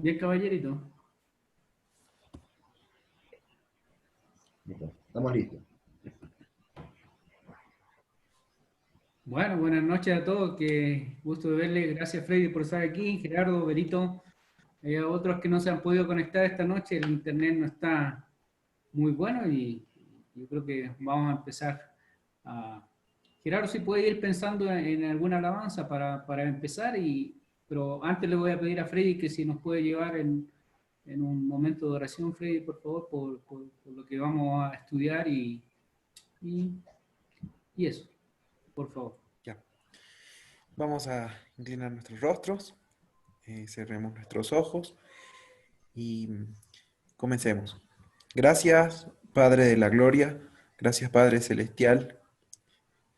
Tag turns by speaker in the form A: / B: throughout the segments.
A: Bien, caballerito.
B: Listo. Estamos listos.
A: Bueno, buenas noches a todos. Qué gusto de verle. Gracias, Freddy, por estar aquí. Gerardo, Berito, a otros que no se han podido conectar esta noche. El internet no está muy bueno y yo creo que vamos a empezar a... Gerardo, si puede ir pensando en alguna alabanza para empezar, pero antes le voy a pedir a Freddy que si nos puede llevar en un momento de oración, Freddy, por favor, por lo que vamos a estudiar y, y eso, por favor.
C: Ya. Vamos a inclinar nuestros rostros, cerremos nuestros ojos y comencemos. Gracias, Padre de la Gloria, gracias, Padre Celestial,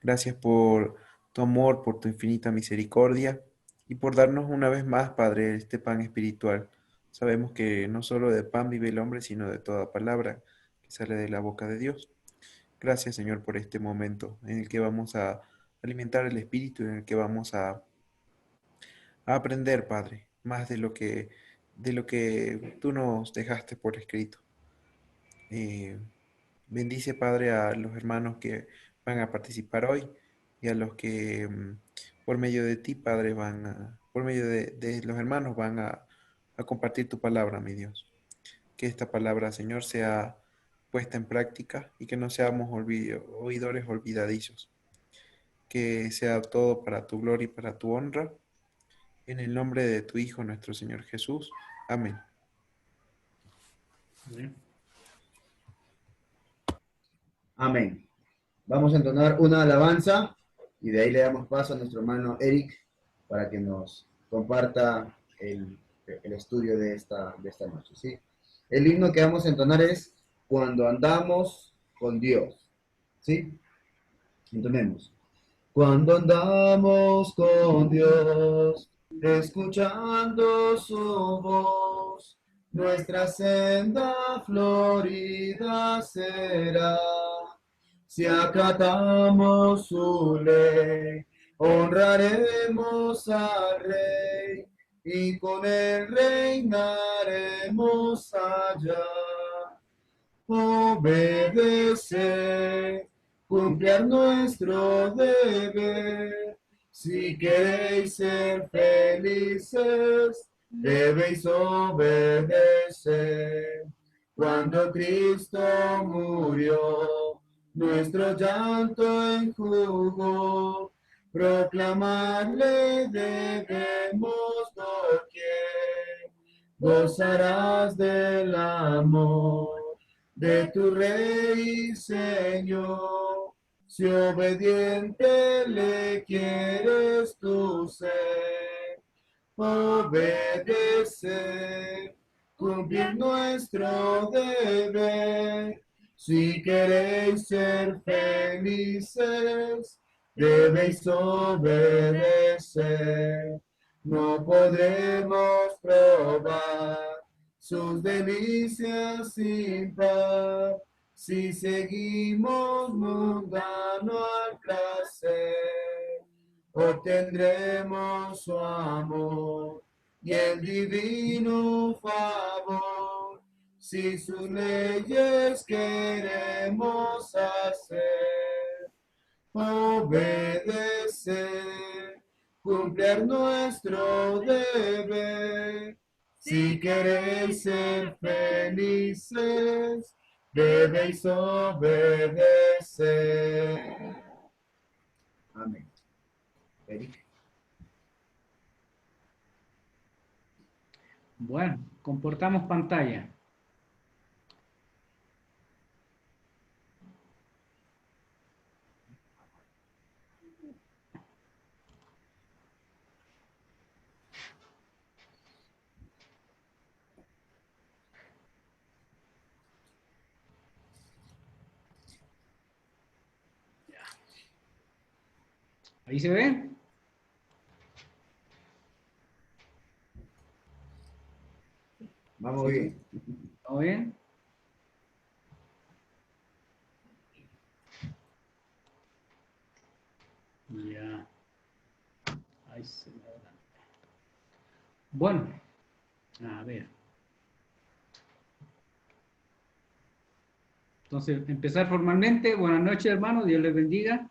C: gracias por tu amor, por tu infinita misericordia y por darnos una vez más, Padre, este pan espiritual. Sabemos que no solo de pan vive el hombre, sino de toda palabra que sale de la boca de Dios. Gracias, Señor, por este momento en el que vamos a alimentar el espíritu, en el que vamos a aprender, Padre, más de lo que tú nos dejaste por escrito. Eh, Bendice, Padre, a los hermanos que van a participar hoy y a los que por medio de ti, Padre, por medio de los hermanos van a compartir tu palabra, mi Dios. Que esta palabra, Señor, sea puesta en práctica y que no seamos oidores olvidadizos. Que sea todo para tu gloria y para tu honra. En el nombre de tu Hijo, nuestro Señor Jesús. Amén.
A: Bien.
B: Amén. Vamos a entonar una alabanza y de ahí le damos paso a nuestro hermano Eric para que nos comparta el estudio de esta noche. ¿Sí? El himno que vamos a entonar es Cuando andamos con Dios. ¿Sí? Entonemos. Cuando andamos con Dios, escuchando su voz, nuestra senda florida será. Si acatamos su ley, honraremos al Rey y con él reinaremos allá. Obedecer, cumplir nuestro deber. Si queréis ser felices, debéis obedecer. Cuando Cristo murió, nuestro llanto enjugó. Proclamarle debemos doquier. Gozarás del amor de tu Rey, Señor, si obediente le quieres tú ser. Obedecer, cumplir nuestro deber. Si queréis ser felices, debéis obedecer. No podremos probar sus delicias sin par si seguimos mundano al placer. Obtendremos su amor y el divino favor si sus leyes queremos hacer. Obedecer, cumplir nuestro deber. Si queréis ser felices, debéis obedecer. Amén. Eric.
A: Bueno, comportamos pantalla. ¿Ahí se ve?
B: Vamos
C: Sí.
B: bien.
A: ¿Todo bien? Ya. Ahí se ve. Bueno, A ver. Entonces, empezar formalmente. Buenas noches, hermanos. Dios les bendiga.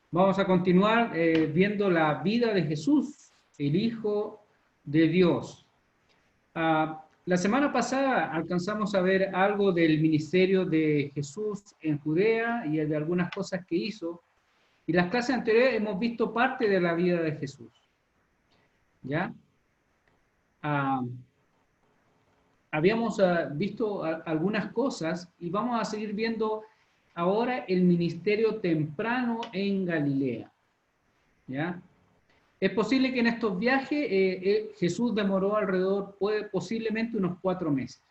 A: Vamos a continuar viendo la vida de Jesús, el Hijo de Dios. La semana pasada alcanzamos a ver algo del ministerio de Jesús en Judea y de algunas cosas que hizo. Y las clases anteriores hemos visto parte de la vida de Jesús. ¿Ya? Habíamos visto algunas cosas y vamos a seguir viendo ahora el ministerio temprano en Galilea. ¿Ya? Es posible que en estos viajes Jesús demoró alrededor, posiblemente unos 4 meses.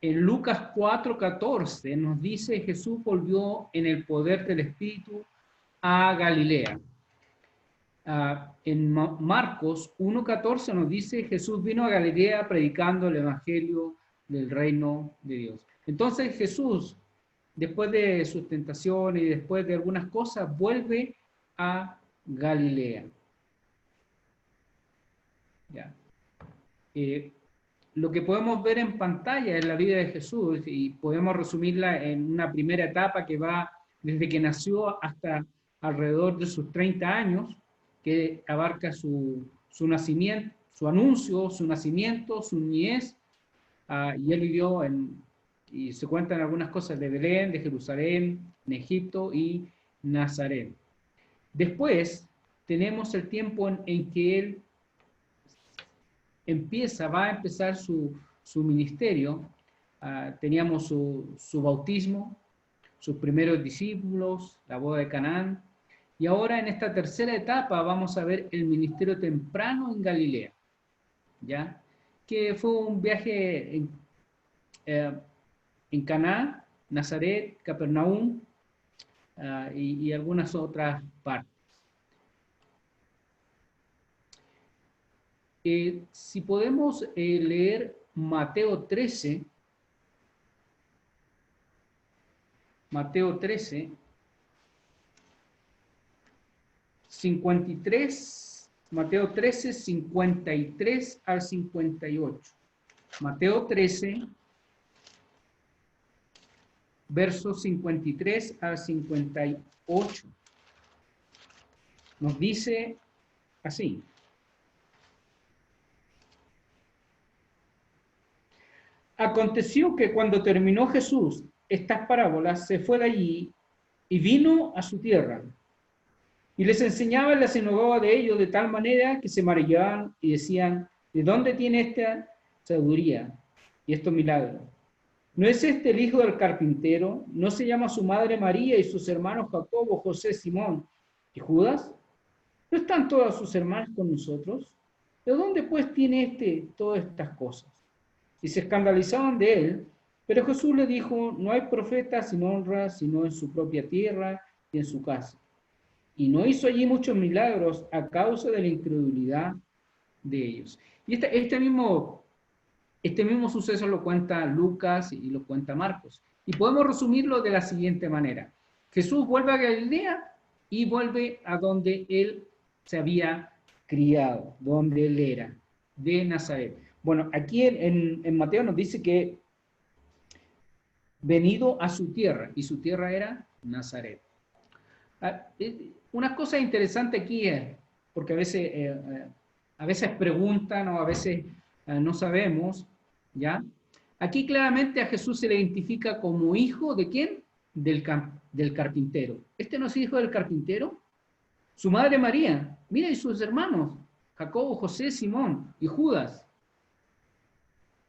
A: En Lucas 4:14 nos dice Jesús volvió en el poder del Espíritu a Galilea. En Marcos 1:14 nos dice Jesús vino a Galilea predicando el Evangelio del reino de Dios. Entonces Jesús, después de sus tentaciones y después de algunas cosas, vuelve a Galilea. ¿Ya? Lo que podemos ver en pantalla es la vida de Jesús y podemos resumirla en una primera etapa que va desde que nació hasta alrededor de sus 30 años, que abarca su nacimiento, su anuncio, su nacimiento, su niñez, y él vivió y se cuentan algunas cosas de Belén, de Jerusalén, en Egipto y Nazaret. Después tenemos el tiempo en que él va a empezar su ministerio. Teníamos su bautismo, sus primeros discípulos, la boda de Canaán, y ahora en esta tercera etapa vamos a ver el ministerio temprano en Galilea, ¿ya? Que fue un viaje en Caná, Nazaret, Capernaum, y algunas otras partes. Si podemos leer Mateo 13, Mateo 13, 53, Mateo 13, 53 al 58. Mateo 13, versos 53 al 58. Nos dice así. Aconteció que cuando terminó Jesús estas parábolas, se fue de allí y vino a su tierra. Y les enseñaba en la sinagoga de ellos de tal manera que se maravillaban y decían, ¿de dónde tiene esta sabiduría y estos milagros? ¿No es este el hijo del carpintero? ¿No se llama su madre María y sus hermanos Jacobo, José, Simón y Judas? ¿No están todas sus hermanas con nosotros? ¿De dónde pues tiene todas estas cosas? Y se escandalizaban de él, pero Jesús le dijo, no hay profeta sin honra, sino en su propia tierra y en su casa. Y no hizo allí muchos milagros a causa de la incredulidad de ellos. Y este mismo suceso lo cuenta Lucas y lo cuenta Marcos. Y podemos resumirlo de la siguiente manera. Jesús vuelve a Galilea y vuelve a donde él se había criado, donde él era, de Nazaret. Bueno, aquí en Mateo nos dice que venido a su tierra, y su tierra era Nazaret. Una cosa interesante aquí es, porque a veces preguntan o a veces no sabemos, ¿ya? Aquí claramente a Jesús se le identifica como hijo ¿de quién? Del carpintero. ¿Este no es hijo del carpintero? Su madre María, mira, y sus hermanos, Jacobo, José, Simón y Judas.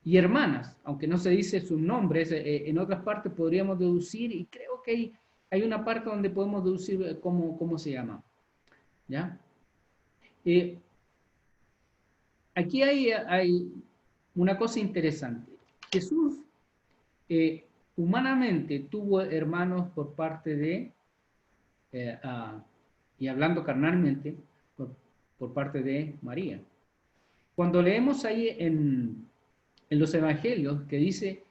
A: Y hermanas, aunque no se dice sus nombres, en otras partes podríamos deducir, y creo que hay una parte donde podemos deducir cómo se llama. ¿Ya? Aquí hay una cosa interesante. Jesús humanamente tuvo hermanos por parte de, y hablando carnalmente, por parte de María. Cuando leemos ahí en los evangelios que dice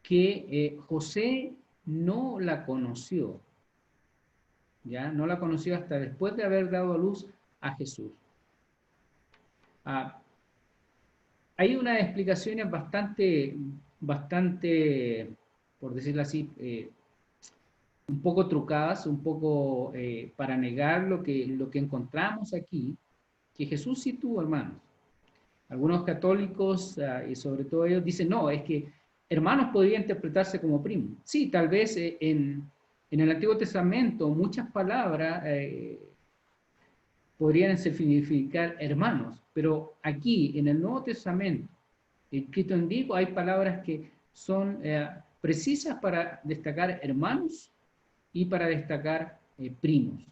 A: que José no la conoció, ¿ya? No la conoció hasta después de haber dado a luz a Jesús. hay unas explicaciones bastante, por decirlo así, un poco trucadas, un poco para negar lo que encontramos aquí, que Jesús sí tuvo hermanos. Algunos católicos, y sobre todo ellos, dicen, no, es que hermanos podría interpretarse como primos. Sí, tal vez en el Antiguo Testamento muchas palabras podrían significar hermanos, pero aquí en el Nuevo Testamento, escrito en griego, hay palabras que son precisas para destacar hermanos y para destacar primos.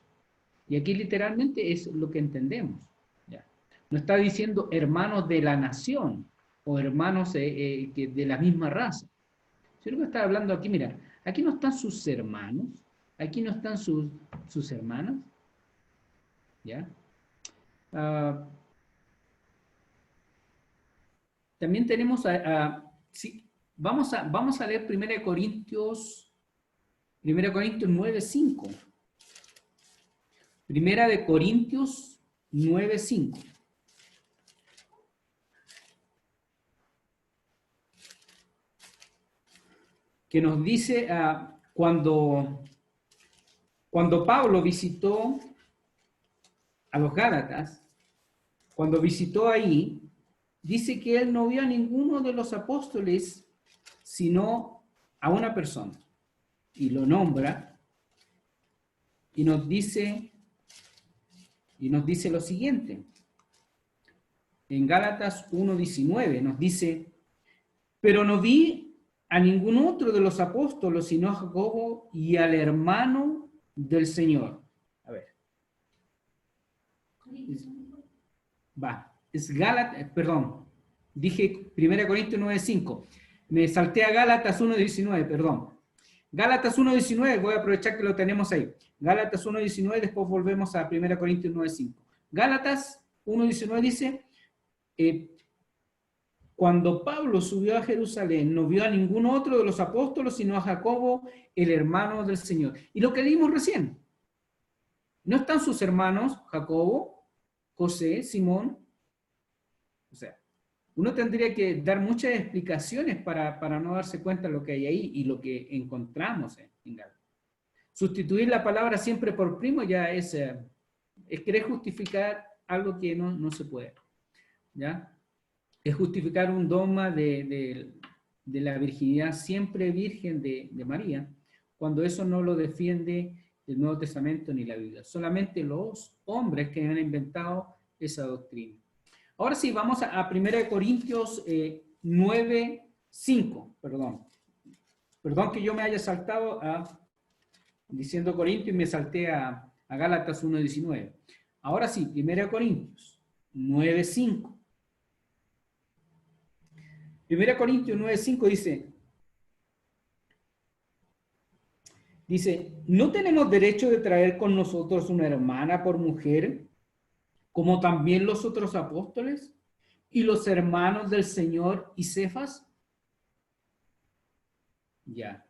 A: Y aquí literalmente es lo que entendemos. ¿Ya? No está diciendo hermanos de la nación o hermanos de la misma raza. Sino que está hablando aquí, mira, aquí no están sus hermanos, aquí no están sus hermanas, ¿ya? Uh, también tenemos, sí, vamos a leer 1 Corintios 9:5. 1 Corintios 9:5. Que nos dice cuando Pablo visitó a los Gálatas, cuando visitó ahí, dice que él no vio a ninguno de los apóstoles, sino a una persona. Y lo nombra y nos dice lo siguiente. En Gálatas 1:19 nos dice, pero no vi a ningún otro de los apóstoles, sino a Jacobo y al hermano del Señor. A ver. Es Gálatas, perdón, dije 1 Corintios 9:5. Me salté a Gálatas 1:19, perdón. Gálatas 1:19, voy a aprovechar que lo tenemos ahí. Gálatas 1:19, después volvemos a 1 Corintios 9:5. Gálatas 1:19 dice, cuando Pablo subió a Jerusalén, no vio a ningún otro de los apóstoles, sino a Jacobo, el hermano del Señor. Y lo que leímos recién, ¿no están sus hermanos, Jacobo, José, Simón? O sea, uno tendría que dar muchas explicaciones para no darse cuenta de lo que hay ahí y lo que encontramos en Gálatas. Sustituir la palabra siempre por primo ya es querer justificar algo que no se puede. ¿Ya? Es justificar un dogma de la virginidad siempre virgen de María, cuando eso no lo defiende el Nuevo Testamento ni la Biblia. Solamente los hombres que han inventado esa doctrina. Ahora sí, vamos a 1 Corintios 9:5, perdón. Perdón que yo me haya saltado diciendo Corintios y me salté a Gálatas 1:19. Ahora sí, 1 Corintios 9:5. 1 Corintios 9:5 dice, ¿no tenemos derecho de traer con nosotros una hermana por mujer, como también los otros apóstoles y los hermanos del Señor y Cefas? Ya.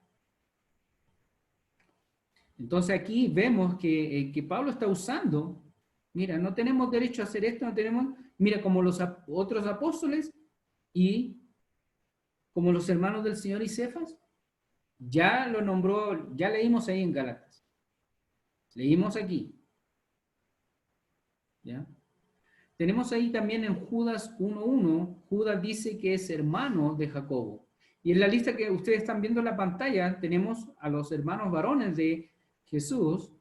A: Entonces aquí vemos que Pablo está usando, mira, no tenemos derecho a hacer esto, no tenemos, mira, como los otros apóstoles y como los hermanos del Señor y Cefas, ya lo nombró, ya leímos ahí en Gálatas. Leímos aquí. ¿Ya? Tenemos ahí también en Judas 1:1, Judas dice que es hermano de Jacobo. Y en la lista que ustedes están viendo en la pantalla, tenemos a los hermanos varones de Jesús,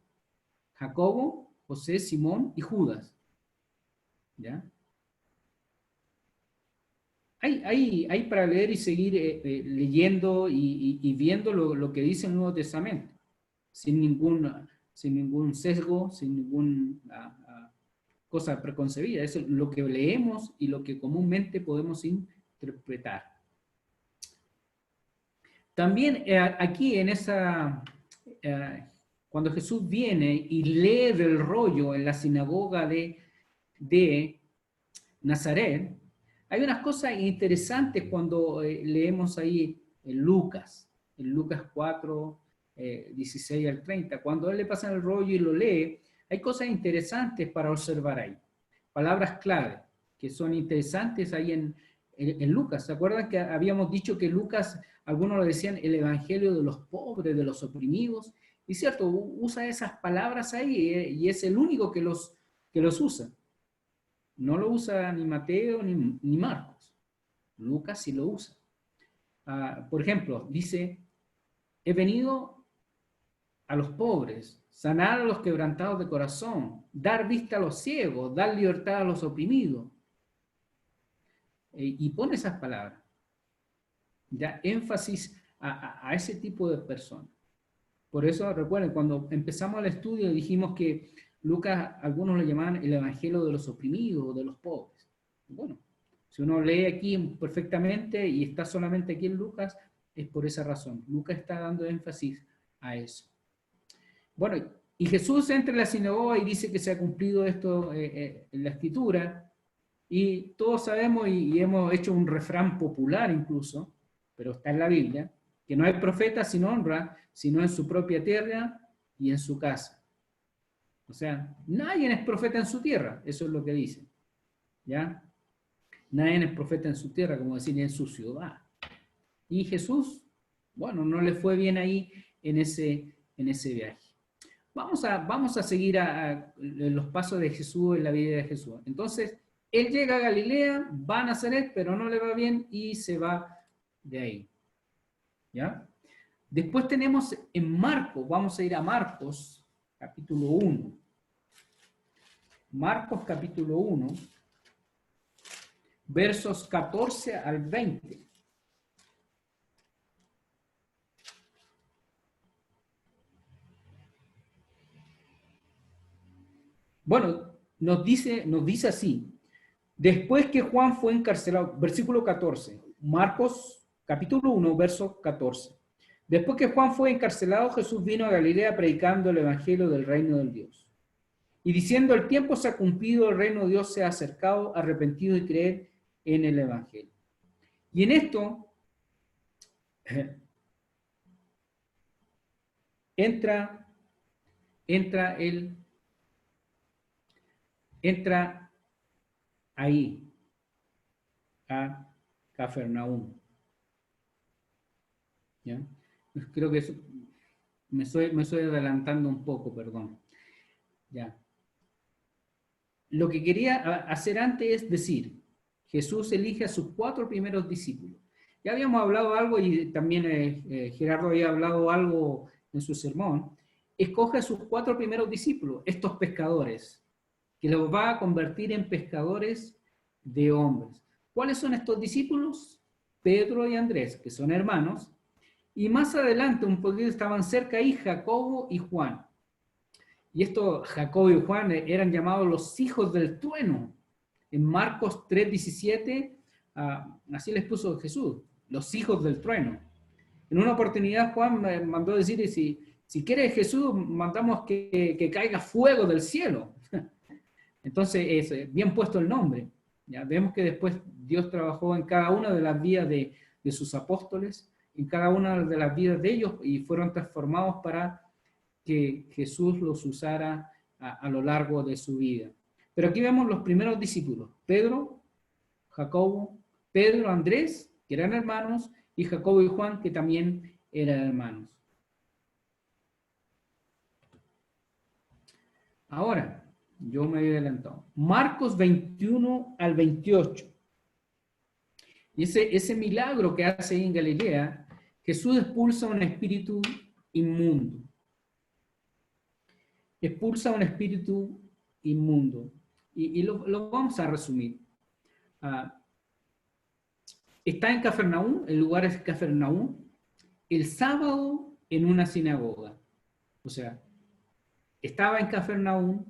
A: Jacobo, José, Simón y Judas. ¿Ya? Hay para leer y seguir leyendo y viendo lo que dice el Nuevo Testamento, sin ningún sesgo, sin ninguna cosa preconcebida. Eso es lo que leemos y lo que comúnmente podemos interpretar. También aquí en cuando Jesús viene y lee del rollo en la sinagoga de Nazaret, hay unas cosas interesantes cuando leemos ahí en Lucas 4, 16 al 30. Cuando él le pasa el rollo y lo lee, hay cosas interesantes para observar ahí. Palabras clave que son interesantes ahí en Lucas. ¿Se acuerdan que habíamos dicho que Lucas, algunos lo decían, el evangelio de los pobres, de los oprimidos? Y cierto, usa esas palabras ahí y es el único que los usa. No lo usa ni Mateo ni Marcos. Lucas sí lo usa. Por ejemplo, dice, he venido a los pobres, sanar a los quebrantados de corazón, dar vista a los ciegos, dar libertad a los oprimidos. Y pone esas palabras. Ya énfasis a ese tipo de personas. Por eso, recuerden, cuando empezamos el estudio dijimos que Lucas, algunos lo llamaban el evangelio de los oprimidos o de los pobres. Bueno, si uno lee aquí perfectamente y está solamente aquí en Lucas, es por esa razón. Lucas está dando énfasis a eso. Bueno, y Jesús entra en la sinagoga y dice que se ha cumplido esto en la escritura, y todos sabemos y hemos hecho un refrán popular incluso, pero está en la Biblia, que no hay profeta sin honra, sino en su propia tierra y en su casa. O sea, nadie es profeta en su tierra, eso es lo que dice. ¿Ya? Nadie es profeta en su tierra, como decir, en su ciudad. Y Jesús, bueno, no le fue bien ahí en ese viaje. Vamos a seguir los pasos de Jesús en la vida de Jesús. Entonces, él llega a Galilea, va a Nazaret, pero no le va bien y se va de ahí. ¿Ya? Después tenemos en Marcos, vamos a ir a Marcos, capítulo 1. Marcos, capítulo 1, versos 14 al 20. Bueno, nos dice así. Después que Juan fue encarcelado, versículo 14, Marcos capítulo 1, verso 14. Después que Juan fue encarcelado, Jesús vino a Galilea predicando el evangelio del reino de Dios. Y diciendo, el tiempo se ha cumplido, el reino de Dios se ha acercado, arrepentido y creer en el evangelio. Y en esto entra ahí a Cafarnaúm. ¿Ya? Creo que eso, me estoy adelantando un poco, perdón. Ya. Lo que quería hacer antes es decir, Jesús elige a sus 4 primeros discípulos. Ya habíamos hablado algo y también Gerardo había hablado algo en su sermón. Escoge a sus 4 primeros discípulos, estos pescadores, que los va a convertir en pescadores de hombres. ¿Cuáles son estos discípulos? Pedro y Andrés, que son hermanos, y más adelante, un poquito estaban cerca ahí, Jacobo y Juan. Y estos, Jacobo y Juan, eran llamados los hijos del trueno. En Marcos 3:17, así les puso Jesús, los hijos del trueno. En una oportunidad Juan me mandó decir, si quiere Jesús, mandamos que caiga fuego del cielo. Entonces, es bien puesto el nombre. Ya vemos que después Dios trabajó en cada una de las vidas de sus apóstoles, en cada una de las vidas de ellos, y fueron transformados para que Jesús los usara a lo largo de su vida. Pero aquí vemos los primeros discípulos, Pedro, Jacobo, Pedro, Andrés, que eran hermanos, y Jacobo y Juan, que también eran hermanos. Ahora, yo me había adelantado. Marcos 21 al 28. Y ese milagro que hace en Galilea, Jesús expulsa un espíritu inmundo. Expulsa un espíritu inmundo. Y lo vamos a resumir. Está en Cafarnaúm, el lugar es Cafarnaúm, el sábado en una sinagoga. O sea, estaba en Cafarnaúm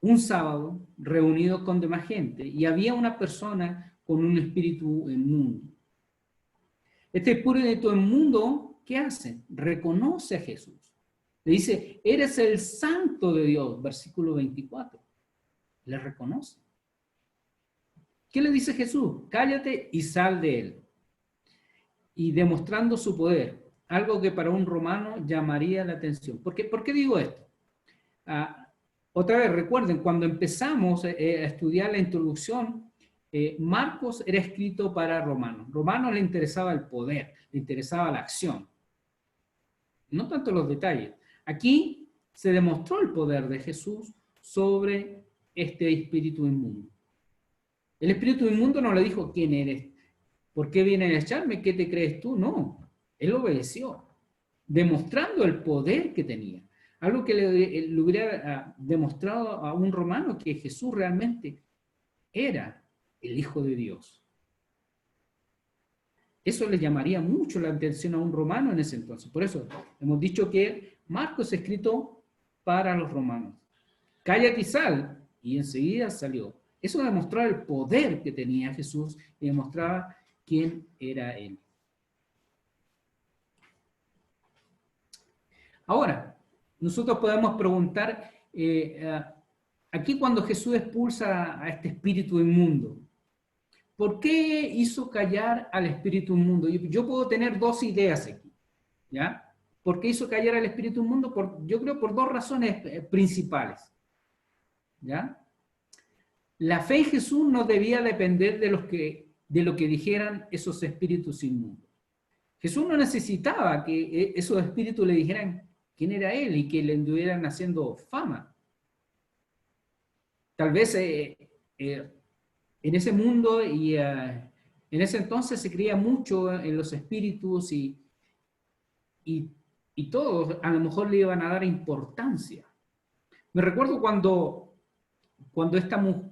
A: un sábado reunido con demás gente y había una persona con un espíritu inmundo. Este espíritu inmundo, ¿qué hace? Reconoce a Jesús. Le dice, eres el santo de Dios, versículo 24. Le reconoce. ¿Qué le dice Jesús? Cállate y sal de él. Y demostrando su poder, algo que para un romano llamaría la atención. ¿Por qué digo esto? Otra vez, recuerden, cuando empezamos a estudiar la introducción, Marcos era escrito para romanos. Romanos le interesaba el poder, le interesaba la acción, no tanto los detalles. Aquí se demostró el poder de Jesús sobre este espíritu inmundo. El espíritu inmundo no le dijo, ¿quién eres? ¿Por qué vienes a echarme? ¿Qué te crees tú? No, él obedeció, demostrando el poder que tenía. Algo que le hubiera demostrado a un romano que Jesús realmente era el Hijo de Dios. Eso le llamaría mucho la atención a un romano en ese entonces. Por eso hemos dicho que Marcos es escrito para los romanos. Cállate y sal, y enseguida salió. Eso demostraba el poder que tenía Jesús y demostraba quién era él. Ahora, nosotros podemos preguntar, aquí cuando Jesús expulsa a este espíritu inmundo, ¿por qué hizo callar al espíritu inmundo? Yo puedo tener dos ideas aquí, ¿ya? ¿Por qué hizo callar al espíritu inmundo? Yo creo por dos razones principales, ¿ya? La fe en Jesús no debía depender de lo que dijeran esos espíritus inmundos. Jesús no necesitaba que esos espíritus le dijeran quién era él y que le estuvieran haciendo fama. Tal vez en ese mundo y en ese entonces se creía mucho en los espíritus y todos a lo mejor le iban a dar importancia. Me recuerdo cuando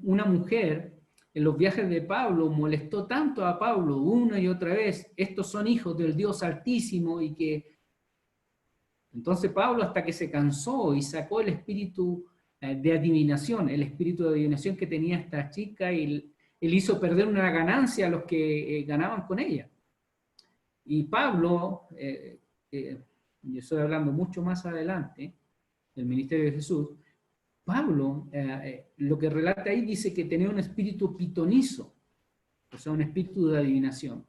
A: una mujer en los viajes de Pablo molestó tanto a Pablo una y otra vez, estos son hijos del Dios Altísimo, y que entonces Pablo hasta que se cansó y sacó el espíritu de adivinación, el espíritu de adivinación que tenía esta chica, y él hizo perder una ganancia a los que ganaban con ella. Y Pablo, yo estoy hablando mucho más adelante del ministerio de Jesús, Pablo, lo que relata ahí dice que tenía un espíritu pitonizo, o sea, un espíritu de adivinación.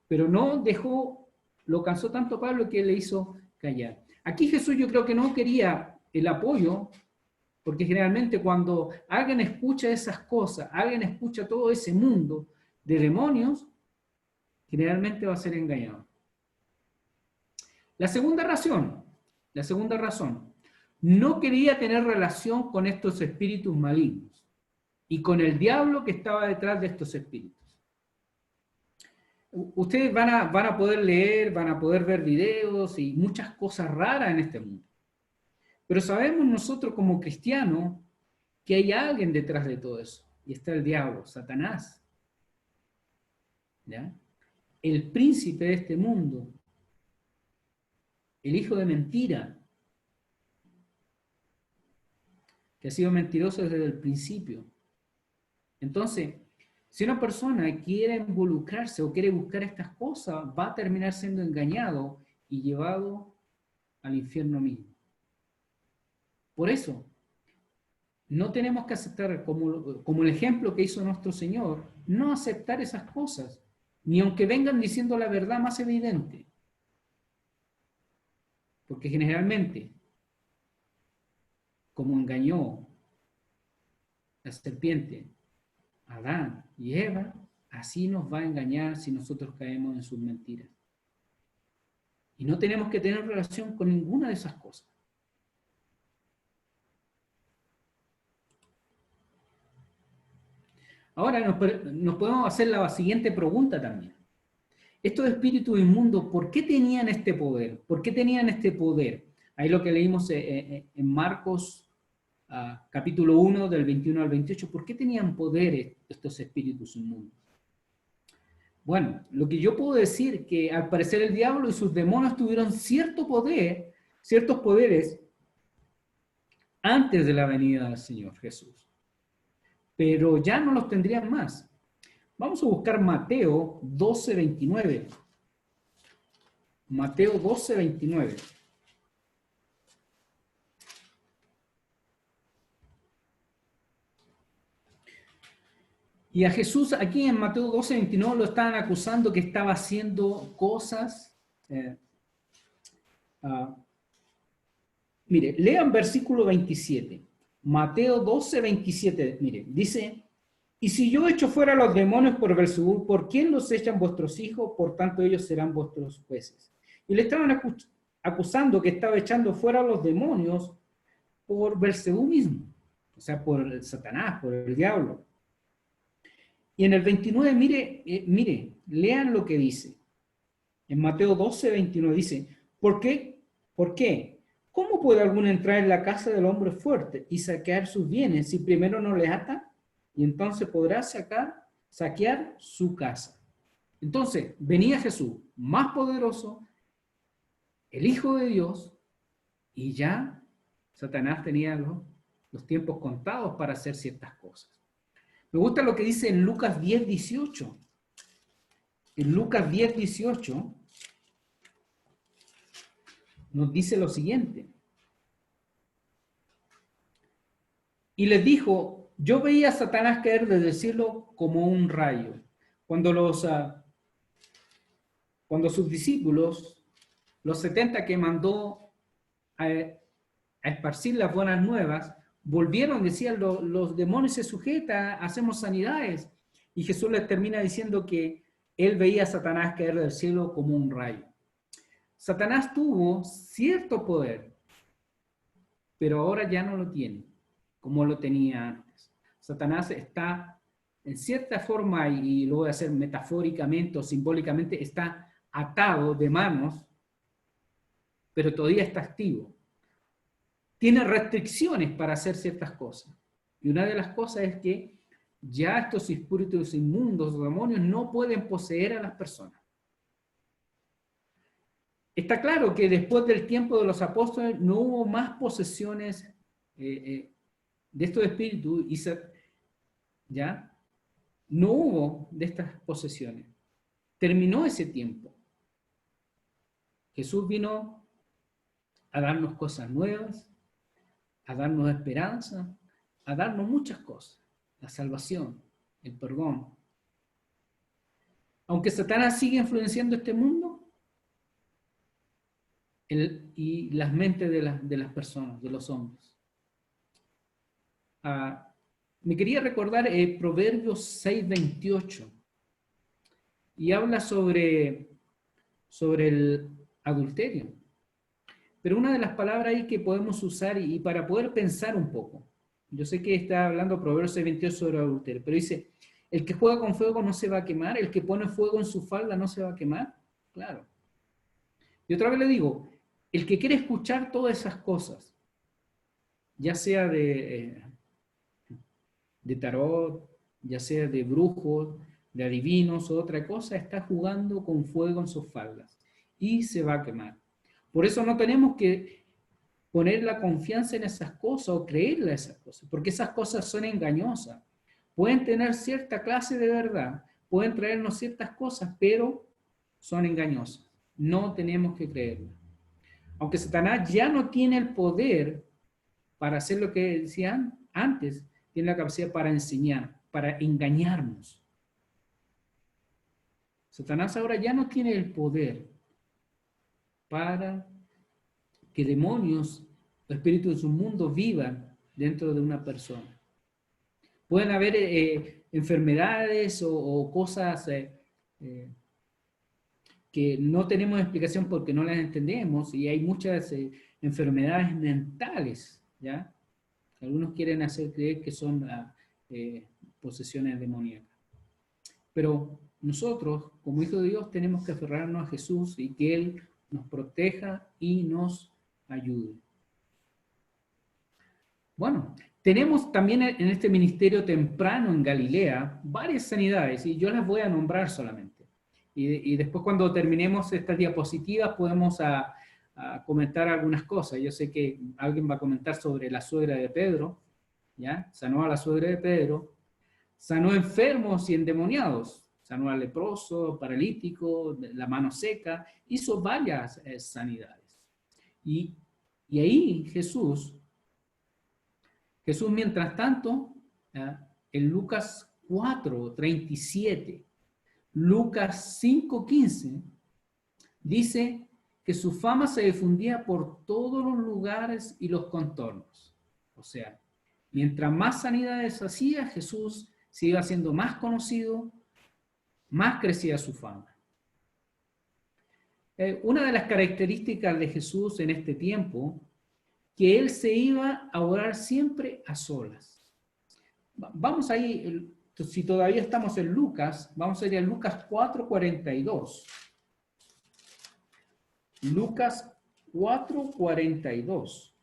A: Pero no dejó, lo cansó tanto Pablo que le hizo callar. Aquí Jesús yo creo que no quería el apoyo, porque generalmente cuando alguien escucha esas cosas, alguien escucha todo ese mundo de demonios, generalmente va a ser engañado. La segunda razón, no quería tener relación con estos espíritus malignos y con el diablo que estaba detrás de estos espíritus. Ustedes van a poder leer, van a poder ver videos y muchas cosas raras en este mundo. Pero sabemos nosotros como cristianos que hay alguien detrás de todo eso. Y está el diablo, Satanás, ¿ya? El príncipe de este mundo, el hijo de mentira, que ha sido mentiroso desde el principio. Entonces, si una persona quiere involucrarse o quiere buscar estas cosas, va a terminar siendo engañado y llevado al infierno mismo. Por eso, no tenemos que aceptar, como el ejemplo que hizo nuestro Señor, no aceptar esas cosas, ni aunque vengan diciendo la verdad más evidente. Porque generalmente, como engañó la serpiente a Adán y Eva, así nos va a engañar si nosotros caemos en sus mentiras. Y no tenemos que tener relación con ninguna de esas cosas. Ahora nos podemos hacer la siguiente pregunta también. Estos espíritus inmundos, ¿por qué tenían este poder? ¿Por qué tenían este poder? Ahí lo que leímos en Marcos capítulo 1 del 21 al 28. ¿Por qué tenían poder estos espíritus inmundos? Bueno, lo que yo puedo decir que al parecer el diablo y sus demonios tuvieron ciertos poderes antes de la venida del Señor Jesús. Pero ya no los tendrían más. Vamos a buscar Mateo 12:29. Mateo 12:29. Y a Jesús aquí en Mateo 12:29 lo estaban acusando que estaba haciendo cosas. Mire, lean versículo 27. Mateo 12:27. Mire, dice: Y si yo echo fuera los demonios por Belzebú, ¿por quién los echan vuestros hijos? Por tanto, ellos serán vuestros jueces. Y le estaban acusando que estaba echando fuera los demonios por Belzebú mismo, o sea, por Satanás, por el diablo. Y en el 29, mire, lean lo que dice. En Mateo 12, 29 dice, ¿por qué? ¿Por qué? ¿Cómo puede alguno entrar en la casa del hombre fuerte y saquear sus bienes si primero no le ata? Y entonces podrá saquear su casa. Entonces, venía Jesús, más poderoso, el Hijo de Dios, y ya Satanás tenía los tiempos contados para hacer ciertas cosas. Me gusta lo que dice en Lucas 10, 18. En Lucas 10, 18 nos dice lo siguiente. Y les dijo, yo veía a Satanás caer desde el cielo como un rayo. Cuando sus discípulos, los 70 que mandó a esparcir las buenas nuevas, volvieron, decían, los demonios se sujetan, hacemos sanidades. Y Jesús les termina diciendo que él veía a Satanás caer del cielo como un rayo. Satanás tuvo cierto poder, pero ahora ya no lo tiene, como lo tenía antes. Satanás está, en cierta forma, y lo voy a hacer metafóricamente o simbólicamente, está atado de manos, pero todavía está activo. Tiene restricciones para hacer ciertas cosas. Y una de las cosas es que ya estos espíritus inmundos o demonios no pueden poseer a las personas. Está claro que después del tiempo de los apóstoles no hubo más posesiones de estos espíritus, ¿ya? No hubo de estas posesiones. Terminó ese tiempo. Jesús vino a darnos cosas nuevas, a darnos esperanza, a darnos muchas cosas. La salvación, el perdón. Aunque Satanás sigue influenciando este mundo y las mentes de las personas, de los hombres. Me quería recordar Proverbios 6:28 y habla sobre el adulterio. Pero una de las palabras ahí que podemos usar y para poder pensar un poco, yo sé que está hablando Proverbios 6:28 sobre el adulterio, pero dice, el que juega con fuego no se va a quemar, el que pone fuego en su falda no se va a quemar. Claro. Y otra vez le digo, el que quiere escuchar todas esas cosas, ya sea de tarot, ya sea de brujos, de adivinos o otra cosa, está jugando con fuego en sus faldas y se va a quemar. Por eso no tenemos que poner la confianza en esas cosas o creerle a esas cosas, porque esas cosas son engañosas. Pueden tener cierta clase de verdad, pueden traernos ciertas cosas, pero son engañosas. No tenemos que creerlas. Aunque Satanás ya no tiene el poder para hacer lo que decían antes, tiene la capacidad para enseñar, para engañarnos. Satanás ahora ya no tiene el poder para que demonios, espíritus de su mundo vivan dentro de una persona. Pueden haber enfermedades o cosas que no tenemos explicación porque no las entendemos, y hay muchas enfermedades mentales, ¿ya? Algunos quieren hacer creer que son posesiones demoníacas. Pero nosotros, como hijos de Dios, tenemos que aferrarnos a Jesús y que Él nos proteja y nos ayude. Bueno, tenemos también en este ministerio temprano en Galilea varias sanidades, y yo las voy a nombrar solamente. Y después, cuando terminemos estas diapositivas, podemos a comentar algunas cosas. Yo sé que alguien va a comentar sobre la suegra de Pedro, ¿ya? Sanó a la suegra de Pedro, sanó enfermos y endemoniados, sanó al leproso, paralítico, la mano seca, hizo varias sanidades. Y ahí Jesús, mientras tanto, en Lucas 4:37, Lucas 5:15, dice que su fama se difundía por todos los lugares y los contornos. O sea, mientras más sanidades hacía, Jesús se iba haciendo más conocido, más crecía su fama. Una de las características de Jesús en este tiempo, que él se iba a orar siempre a solas. Vamos ahí, si todavía estamos en Lucas, vamos a ir a Lucas 4:42. Lucas 4:42,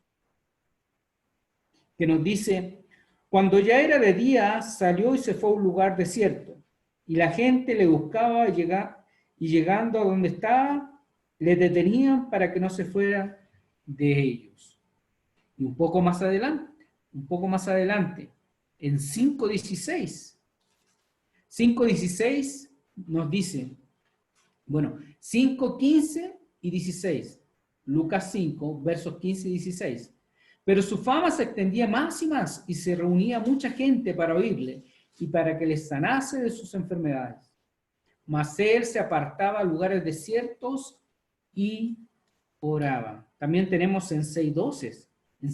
A: que nos dice: cuando ya era de día, salió y se fue a un lugar desierto, y la gente le buscaba y llegando a donde estaba, le detenían para que no se fuera de ellos. Y un poco más adelante, en 5:16 nos dice, bueno, 5:15 y 16, Lucas 5, versos 15 y 16. Pero su fama se extendía más y más, y se reunía mucha gente para oírle y para que les sanase de sus enfermedades. Mas él se apartaba a lugares desiertos y oraba. También tenemos en 6:12. En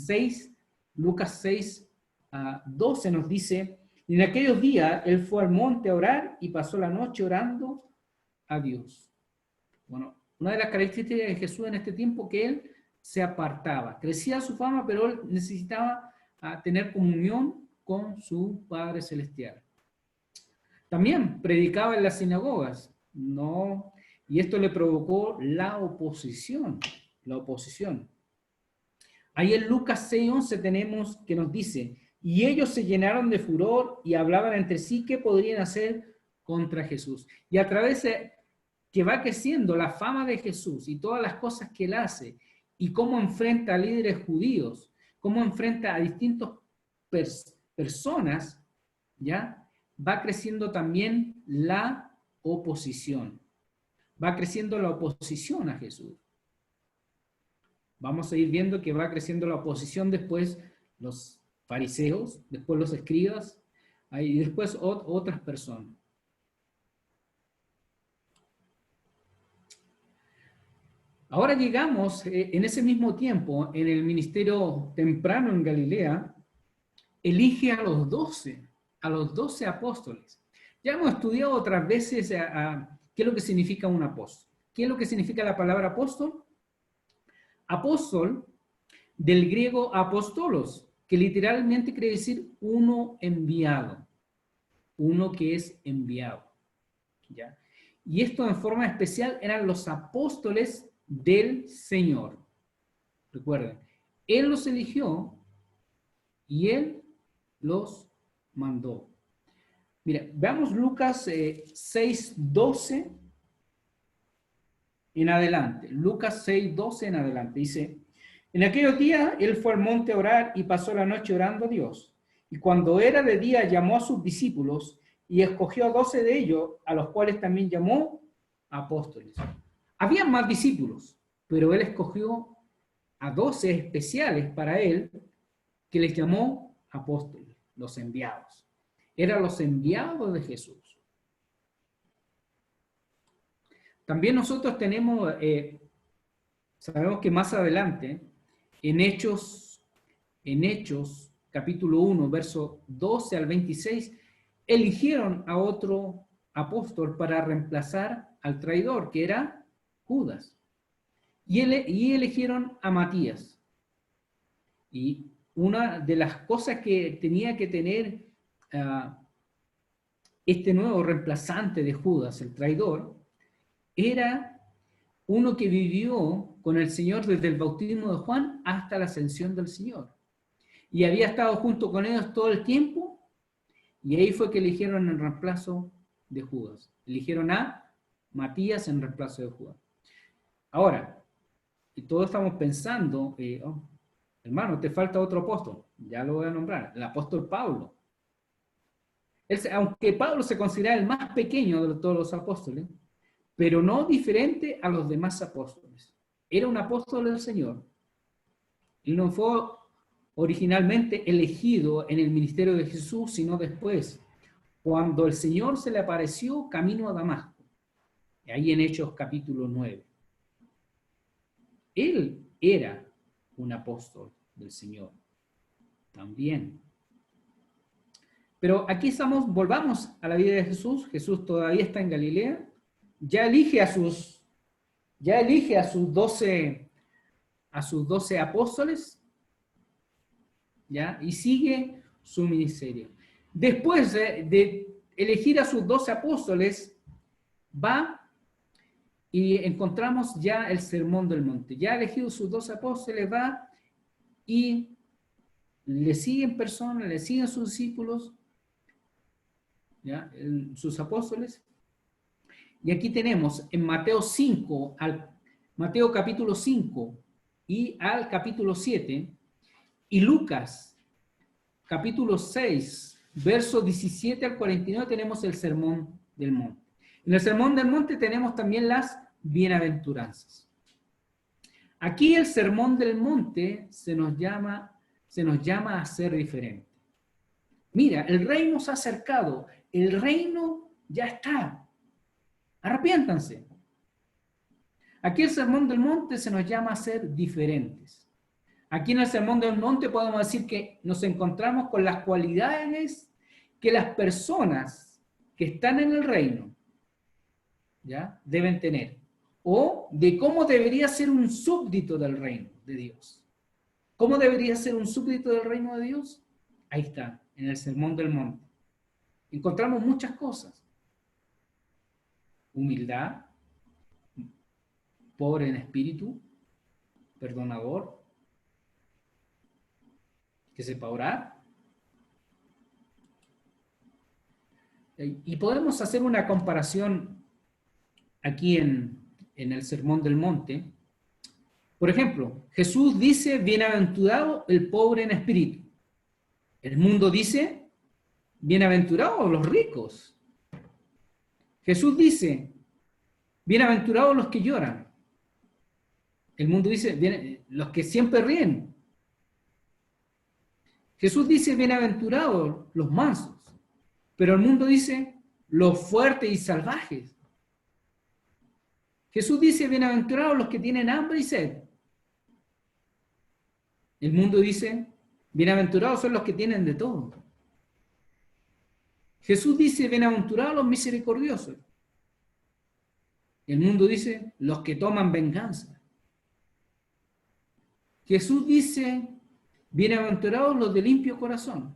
A: Lucas 6:12 nos dice: y en aquellos días él fue al monte a orar y pasó la noche orando a Dios. Bueno, una de las características de Jesús en este tiempo, que él se apartaba. Crecía su fama, pero él necesitaba tener comunión con su Padre Celestial. También predicaba en las sinagogas, no, y esto le provocó la oposición. Ahí en Lucas 6:11 tenemos que nos dice: y ellos se llenaron de furor y hablaban entre sí qué podrían hacer contra Jesús. Y a través de que va creciendo la fama de Jesús y todas las cosas que él hace, y cómo enfrenta a líderes judíos, cómo enfrenta a distintas personas, ¿ya? Va creciendo también la oposición. Va creciendo la oposición a Jesús. Vamos a ir viendo que va creciendo la oposición, después los fariseos, después los escribas, y después otras personas. Ahora llegamos, en ese mismo tiempo, en el ministerio temprano en Galilea, elige a los 12 apóstoles. Ya hemos estudiado otras veces qué es lo que significa un apóstol. ¿Qué es lo que significa la palabra apóstol? Apóstol, del griego apóstolos, que literalmente quiere decir uno enviado, uno que es enviado, ¿ya? Y esto en forma especial eran los apóstoles del Señor. Recuerden, Él los eligió y Él los mandó. Mira, veamos Lucas 6:12 en adelante. Lucas 6:12 en adelante. Dice: en aquellos días él fue al monte a orar y pasó la noche orando a Dios. Y cuando era de día llamó a sus discípulos y escogió a 12 de ellos, a los cuales también llamó apóstoles. Había más discípulos, pero él escogió a 12 especiales para él, que les llamó apóstoles, los enviados. Eran los enviados de Jesús. También nosotros tenemos, sabemos que más adelante, en Hechos capítulo 1, verso 12 al 26, eligieron a otro apóstol para reemplazar al traidor, que era Judas. Y eligieron a Matías. Y una de las cosas que tenía que tener este nuevo reemplazante de Judas, el traidor, era uno que vivió con el Señor desde el bautismo de Juan hasta la ascensión del Señor. Y había estado junto con ellos todo el tiempo, y ahí fue que eligieron en reemplazo de Judas. Eligieron a Matías en reemplazo de Judas. Ahora, y todos estamos pensando, hermano, te falta otro apóstol, ya lo voy a nombrar, el apóstol Pablo. Aunque Pablo se considera el más pequeño de todos los apóstoles, pero no diferente a los demás apóstoles. Era un apóstol del Señor. Y no fue originalmente elegido en el ministerio de Jesús, sino después, cuando el Señor se le apareció camino a Damasco, ahí en Hechos capítulo 9. Él era un apóstol del Señor también. Pero aquí estamos, volvamos a la vida de Jesús. Jesús todavía está en Galilea. Ya elige a sus 12 apóstoles, ¿ya? Y sigue su ministerio. Después de elegir a sus 12 apóstoles, va y encontramos ya el Sermón del Monte. Ya ha elegido sus 12 apóstoles, va y le siguen personas, le siguen sus discípulos, ¿ya? Sus apóstoles. Y aquí tenemos en Mateo capítulo 5 y al capítulo 7, y Lucas capítulo 6, versos 17 al 49, tenemos el Sermón del Monte. En el Sermón del Monte tenemos también las bienaventuranzas. Aquí el Sermón del Monte se nos llama a ser diferente. Mira, el reino se ha acercado, el reino ya está. Arrepiéntanse. Aquí el Sermón del Monte se nos llama a ser diferentes. Aquí en el Sermón del Monte podemos decir que nos encontramos con las cualidades que las personas que están en el reino, ¿ya?, deben tener. O de cómo debería ser un súbdito del reino de Dios. ¿Cómo debería ser un súbdito del reino de Dios? Ahí está, en el Sermón del Monte. Encontramos muchas cosas. Humildad, pobre en espíritu, perdonador, que sepa orar. Y podemos hacer una comparación aquí en el Sermón del Monte. Por ejemplo, Jesús dice, bienaventurado el pobre en espíritu. El mundo dice, bienaventurados los ricos. Jesús dice, bienaventurados los que lloran. El mundo dice, los que siempre ríen. Jesús dice, bienaventurados los mansos. Pero el mundo dice, los fuertes y salvajes. Jesús dice, bienaventurados los que tienen hambre y sed. El mundo dice, bienaventurados son los que tienen de todo. Jesús dice, bienaventurados los misericordiosos. El mundo dice, los que toman venganza. Jesús dice, bienaventurados los de limpio corazón.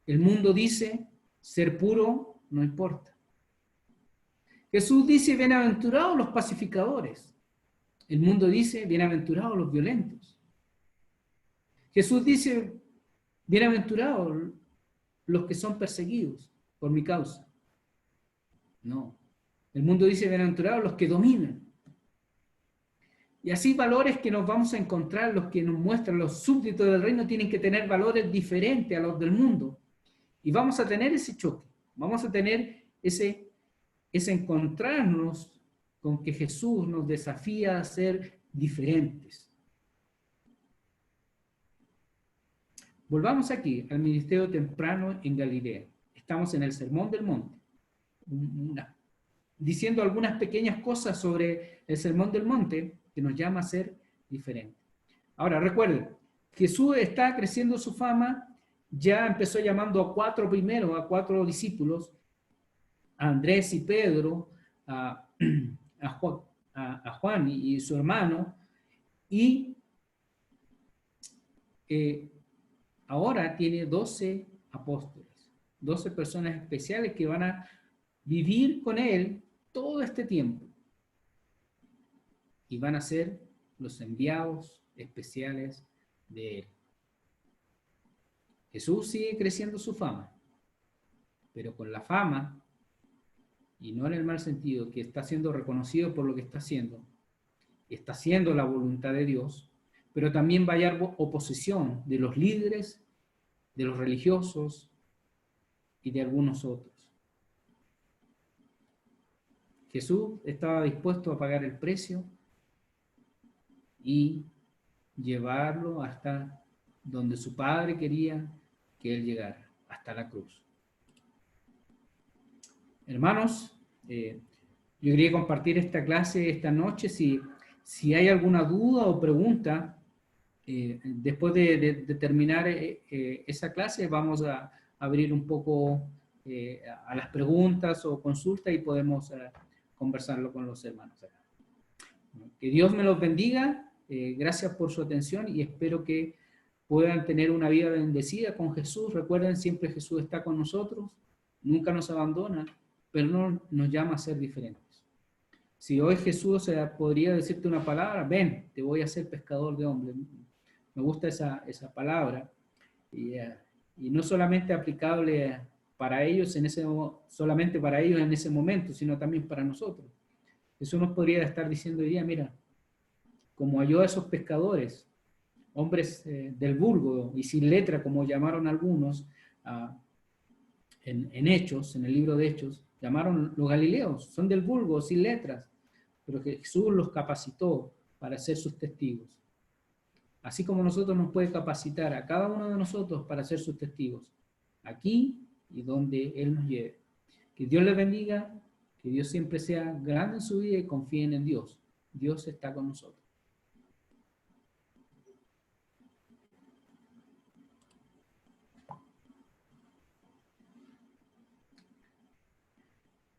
A: El mundo dice, ser puro no importa. Jesús dice, bienaventurados los pacificadores. El mundo dice, bienaventurados los violentos. Jesús dice, bienaventurados los que son perseguidos por mi causa. No. El mundo dice, bienaventurados los que dominan. Y así valores que nos vamos a encontrar, los que nos muestran los súbditos del reino, tienen que tener valores diferentes a los del mundo. Y vamos a tener ese choque. Vamos a tener ese encontrarnos con que Jesús nos desafía a ser diferentes. Volvamos aquí al ministerio temprano en Galilea. Estamos en el Sermón del Monte, diciendo algunas pequeñas cosas sobre el Sermón del Monte que nos llama a ser diferentes. Ahora, recuerden, Jesús está creciendo su fama, ya empezó llamando a 4 discípulos, a Andrés y Pedro, a Juan y su hermano, y ahora tiene 12 apóstoles, 12 personas especiales que van a vivir con él todo este tiempo. Y van a ser los enviados especiales de él. Jesús sigue creciendo su fama, pero con la fama, y no en el mal sentido, que está siendo reconocido por lo que está haciendo la voluntad de Dios, pero también va a haber oposición de los líderes, de los religiosos y de algunos otros. Jesús estaba dispuesto a pagar el precio y llevarlo hasta donde su Padre quería que él llegara, hasta la cruz. Hermanos, yo quería compartir esta clase esta noche. Si hay alguna duda o pregunta, después de terminar esa clase, vamos a abrir un poco a las preguntas o consultas y podemos conversarlo con los hermanos. Que Dios me los bendiga, gracias por su atención y espero que puedan tener una vida bendecida con Jesús. Recuerden, siempre Jesús está con nosotros, nunca nos abandona, pero no nos llama a ser diferentes. Si hoy Jesús podría decirte una palabra, ven, te voy a hacer pescador de hombres. Me gusta esa palabra. Y no solamente aplicable para ellos solamente para ellos en ese momento, sino también para nosotros. Jesús nos podría estar diciendo hoy día, mira, como halló a esos pescadores, hombres del vulgo y sin letra, como llamaron algunos, en Hechos, en el libro de Hechos, llamaron los galileos, son del vulgo, sin letras, pero que Jesús los capacitó para ser sus testigos. Así como nosotros nos puede capacitar a cada uno de nosotros para ser sus testigos, aquí y donde Él nos lleve. Que Dios les bendiga, que Dios siempre sea grande en su vida y confíen en Dios. Dios está con nosotros.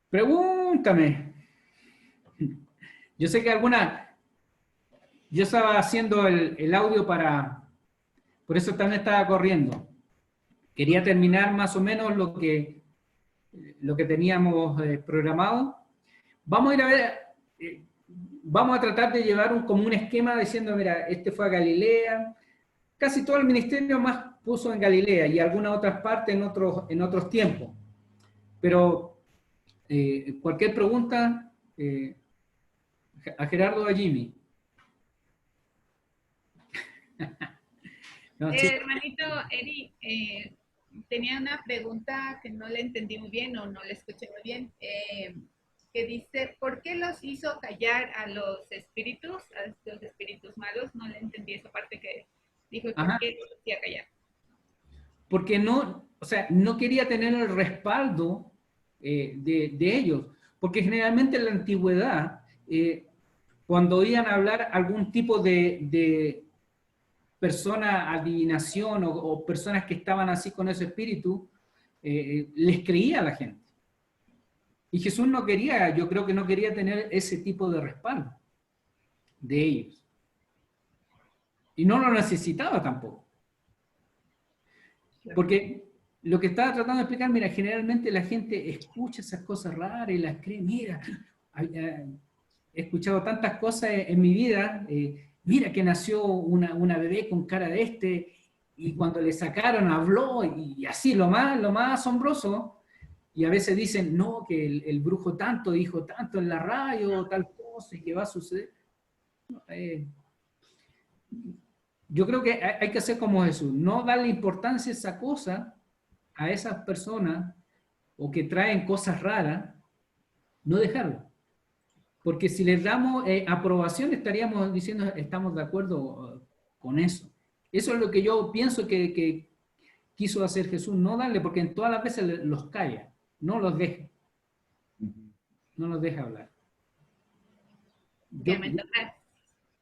A: Pregúntame. Yo sé que yo estaba haciendo el audio por eso también estaba corriendo. Quería terminar más o menos lo que teníamos programado. Vamos a ir a ver, vamos a tratar de llevar como un esquema diciendo, mira, este fue a Galilea, casi todo el ministerio más puso en Galilea y algunas otras partes en otros tiempos. Pero cualquier pregunta, a Gerardo o a Jimmy. No, sí.
D: Hermanito Eri, tenía una pregunta que no le entendí muy bien o no le escuché muy bien, que dice, ¿por qué los hizo callar a los espíritus malos? No le entendí esa parte que dijo, ¿por qué los hacía callar?
A: Porque no quería tener el respaldo de ellos, porque generalmente en la antigüedad, cuando oían hablar algún tipo de persona, adivinación o personas que estaban así con ese espíritu, les creía a la gente. Y Jesús yo creo que no quería tener ese tipo de respaldo de ellos. Y no lo necesitaba tampoco. Porque lo que estaba tratando de explicar, mira, generalmente la gente escucha esas cosas raras y las cree, mira, he escuchado tantas cosas en mi vida, mira que nació una bebé con cara de y cuando le sacaron habló, y así, lo más asombroso, y a veces dicen, no, que el brujo tanto dijo tanto en la radio, tal cosa, y que va a suceder. Yo creo que hay que hacer como Jesús, no darle importancia a esa cosa, a esas personas, o que traen cosas raras, no dejarlo. Porque si les damos aprobación, estaríamos diciendo, estamos de acuerdo con eso. Eso es lo que yo pienso que quiso hacer Jesús, no darle, porque en todas las veces los calla, no los deja. No los deja hablar.
D: Ya me toca.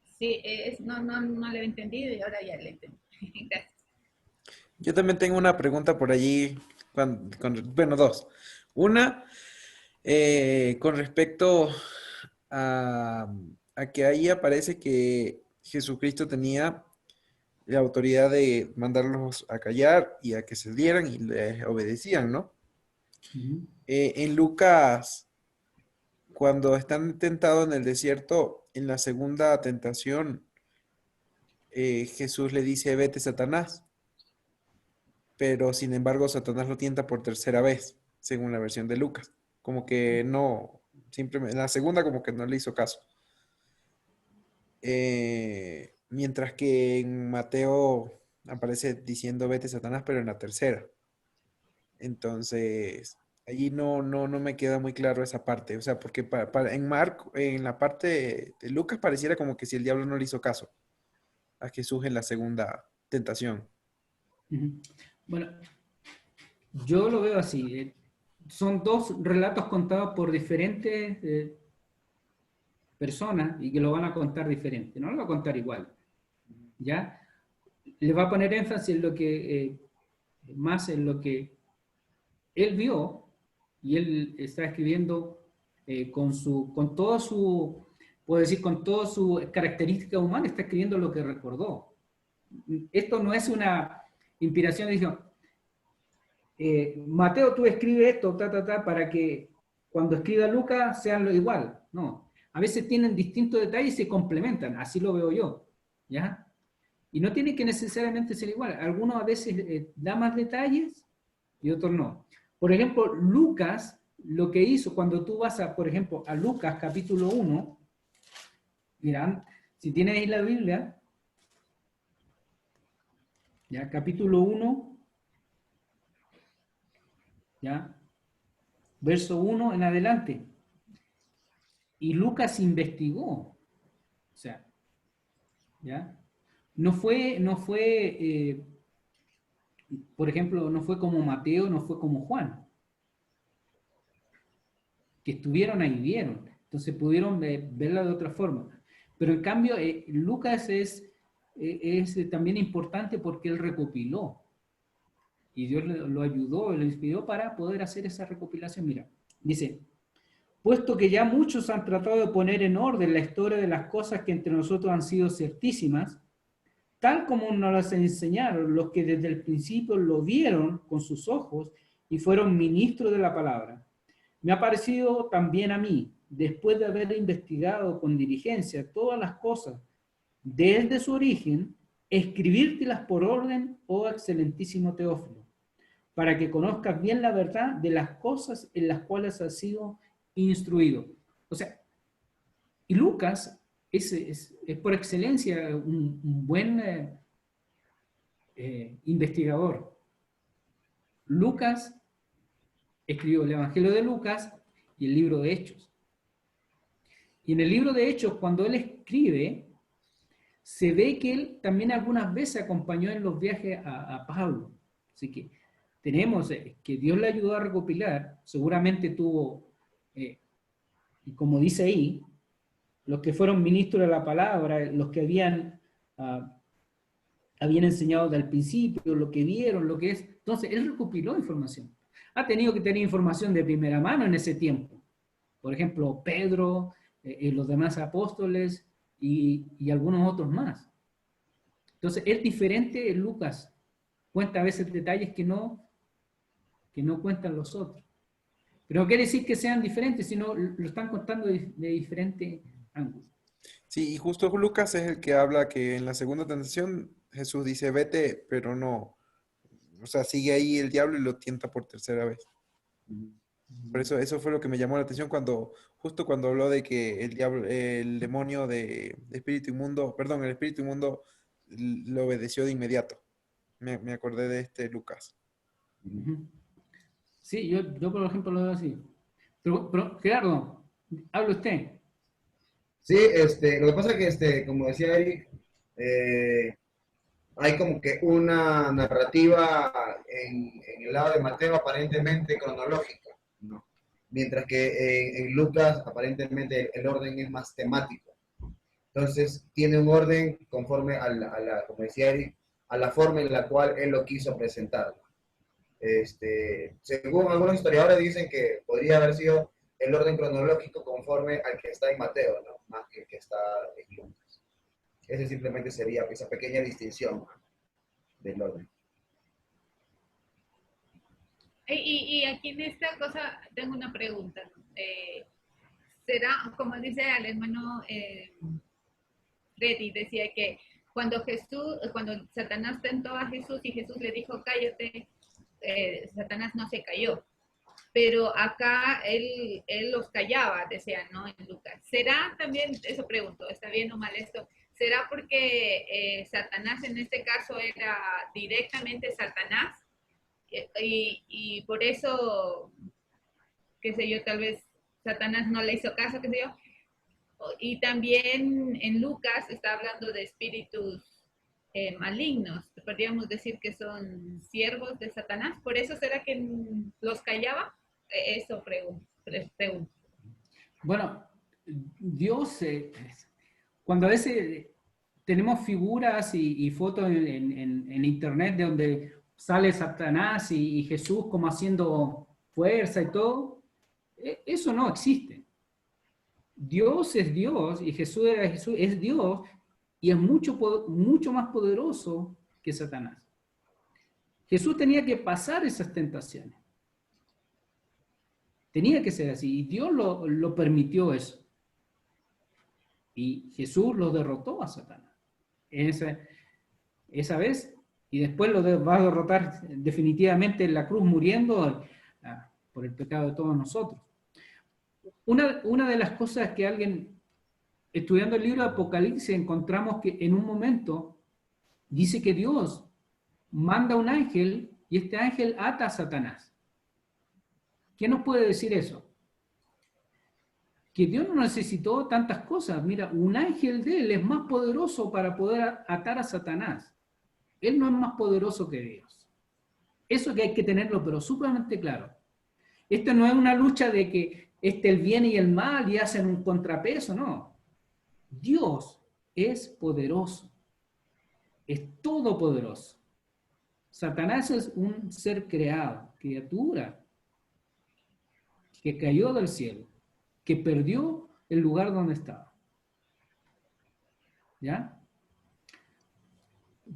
D: Sí, no le he entendido y ahora ya le entendí. Gracias.
C: Yo también tengo una pregunta por allí, bueno, dos. Una, con respecto a que ahí aparece que Jesucristo tenía la autoridad de mandarlos a callar y a que se dieran y le obedecían, ¿no?
A: Uh-huh.
C: En Lucas, cuando están tentados en el desierto, en la segunda tentación, Jesús le dice, vete, Satanás. Pero, sin embargo, Satanás lo tienta por tercera vez, según la versión de Lucas. Como que no, simplemente, en la segunda como que no le hizo caso. Mientras que en Mateo aparece diciendo, vete, Satanás, pero en la tercera. Entonces, allí no me queda muy claro esa parte. O sea, porque en la parte de Lucas pareciera como que si el diablo no le hizo caso a Jesús en la segunda tentación.
A: Uh-huh. Bueno, yo lo veo así. Son dos relatos contados por diferentes personas y que lo van a contar diferente. No lo va a contar igual. ¿Ya? Le va a poner énfasis en lo que más en lo que él vio y él está escribiendo con todo su, puedo decir, con toda su característica humana, está escribiendo lo que recordó. Esto no es una inspiración, dijo, Mateo, tú escribes esto, para que cuando escriba Lucas sean lo igual. No, a veces tienen distintos detalles y se complementan, así lo veo yo, ¿ya? Y no tiene que necesariamente ser igual. Algunos a veces da más detalles y otros no. Por ejemplo, Lucas, lo que hizo cuando tú vas a, por ejemplo, a Lucas capítulo 1, mirad, si tienes ahí la Biblia, ya, capítulo 1, ya, verso 1 en adelante. Y Lucas investigó, o sea, ¿ya? No fue, por ejemplo, no fue como Mateo, no fue como Juan, que estuvieron ahí, vieron, entonces pudieron verla de otra forma. Pero en cambio, Lucas es también importante porque él recopiló, y Dios lo ayudó, lo inspiró para poder hacer esa recopilación. Mira, dice, puesto que ya muchos han tratado de poner en orden la historia de las cosas que entre nosotros han sido certísimas, tal como nos las enseñaron los que desde el principio lo vieron con sus ojos y fueron ministros de la palabra. Me ha parecido también a mí, después de haber investigado con diligencia todas las cosas desde su origen, escribírtelas por orden, oh excelentísimo Teófilo, para que conozcas bien la verdad de las cosas en las cuales has sido instruido. O sea, y Lucas es por excelencia un buen investigador. Lucas escribió el Evangelio de Lucas y el libro de Hechos. Y en el libro de Hechos, cuando él escribe, se ve que él también algunas veces acompañó en los viajes a Pablo. Así que tenemos que Dios le ayudó a recopilar, seguramente tuvo, y como dice ahí, los que fueron ministros de la palabra, los que habían enseñado desde el principio, lo que vieron, lo que es. Entonces, él recopiló información. Ha tenido que tener información de primera mano en ese tiempo. Por ejemplo, Pedro, los demás apóstoles y algunos otros más. Entonces, es diferente Lucas. Cuenta a veces detalles que no cuentan los otros. Pero no quiere decir que sean diferentes, sino lo están contando de diferente ángulo.
C: Sí, y justo Lucas es el que habla que en la segunda tentación Jesús dice, vete, pero no, o sea, sigue ahí el diablo y lo tienta por tercera vez. Por eso fue lo que me llamó la atención justo cuando habló de que el diablo, el demonio de espíritu inmundo, perdón, el espíritu inmundo lo obedeció de inmediato. Me acordé de este Lucas.
A: Sí, yo por ejemplo lo veo así. Pero Gerardo, habla usted.
B: Sí, lo que pasa es que, como decía Eric, hay como que una narrativa en el lado de Mateo aparentemente cronológica, ¿no? Mientras que en Lucas aparentemente el orden es más temático. Entonces tiene un orden conforme como decía Eric, a la forma en la cual él lo quiso presentar. Según algunos historiadores dicen que podría haber sido el orden cronológico conforme al que está en Mateo, ¿no? Más que el que está en Lucas. Ese simplemente sería esa pequeña distinción, ¿no?, del orden.
D: Y aquí en esta cosa tengo una pregunta. ¿Será, como dice el hermano Freddy, decía que cuando Satanás tentó a Jesús y Jesús le dijo, cállate, Satanás no se cayó? Pero acá él los callaba, decía, ¿no? En Lucas. ¿Será también, eso pregunto, está bien o mal esto, será porque Satanás en este caso era directamente Satanás? Y por eso, qué sé yo, tal vez Satanás no le hizo caso, qué sé yo. Y también en Lucas está hablando de espíritus malignos. Podríamos decir que son siervos de Satanás. ¿Por eso será que los callaba? Eso pregunto.
A: Bueno, Dios, cuando a veces tenemos figuras y fotos en internet de donde sale Satanás y Jesús como haciendo fuerza y todo, eso no existe. Dios es Dios y Jesús era Jesús, es Dios y es mucho más poderoso que Satanás. Jesús tenía que pasar esas tentaciones. Tenía que ser así y Dios lo permitió eso. Y Jesús lo derrotó a Satanás esa vez y después va a derrotar definitivamente en la cruz muriendo por el pecado de todos nosotros. Una de las cosas que estudiando el libro de Apocalipsis, encontramos que en un momento dice que Dios manda un ángel y este ángel ata a Satanás. ¿Qué nos puede decir eso? Que Dios no necesitó tantas cosas. Mira, un ángel de él es más poderoso para poder atar a Satanás. Él no es más poderoso que Dios. Eso que hay que tenerlo, pero sumamente claro. Esto no es una lucha de que el bien y el mal y hacen un contrapeso, no. Dios es poderoso, es todopoderoso. Satanás es un ser creado, criatura, que cayó del cielo, que perdió el lugar donde estaba. ¿Ya?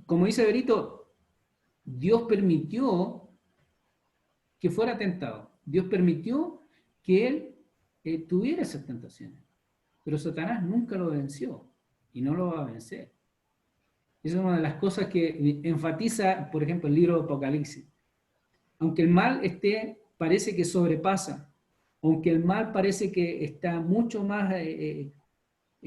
A: Como dice Berito, Dios permitió que fuera tentado. Dios permitió que él tuviera esas tentaciones. Pero Satanás nunca lo venció y no lo va a vencer. Esa es una de las cosas que enfatiza, por ejemplo, el libro de Apocalipsis. Aunque el mal parece que sobrepasa, aunque el mal parece que está mucho más, es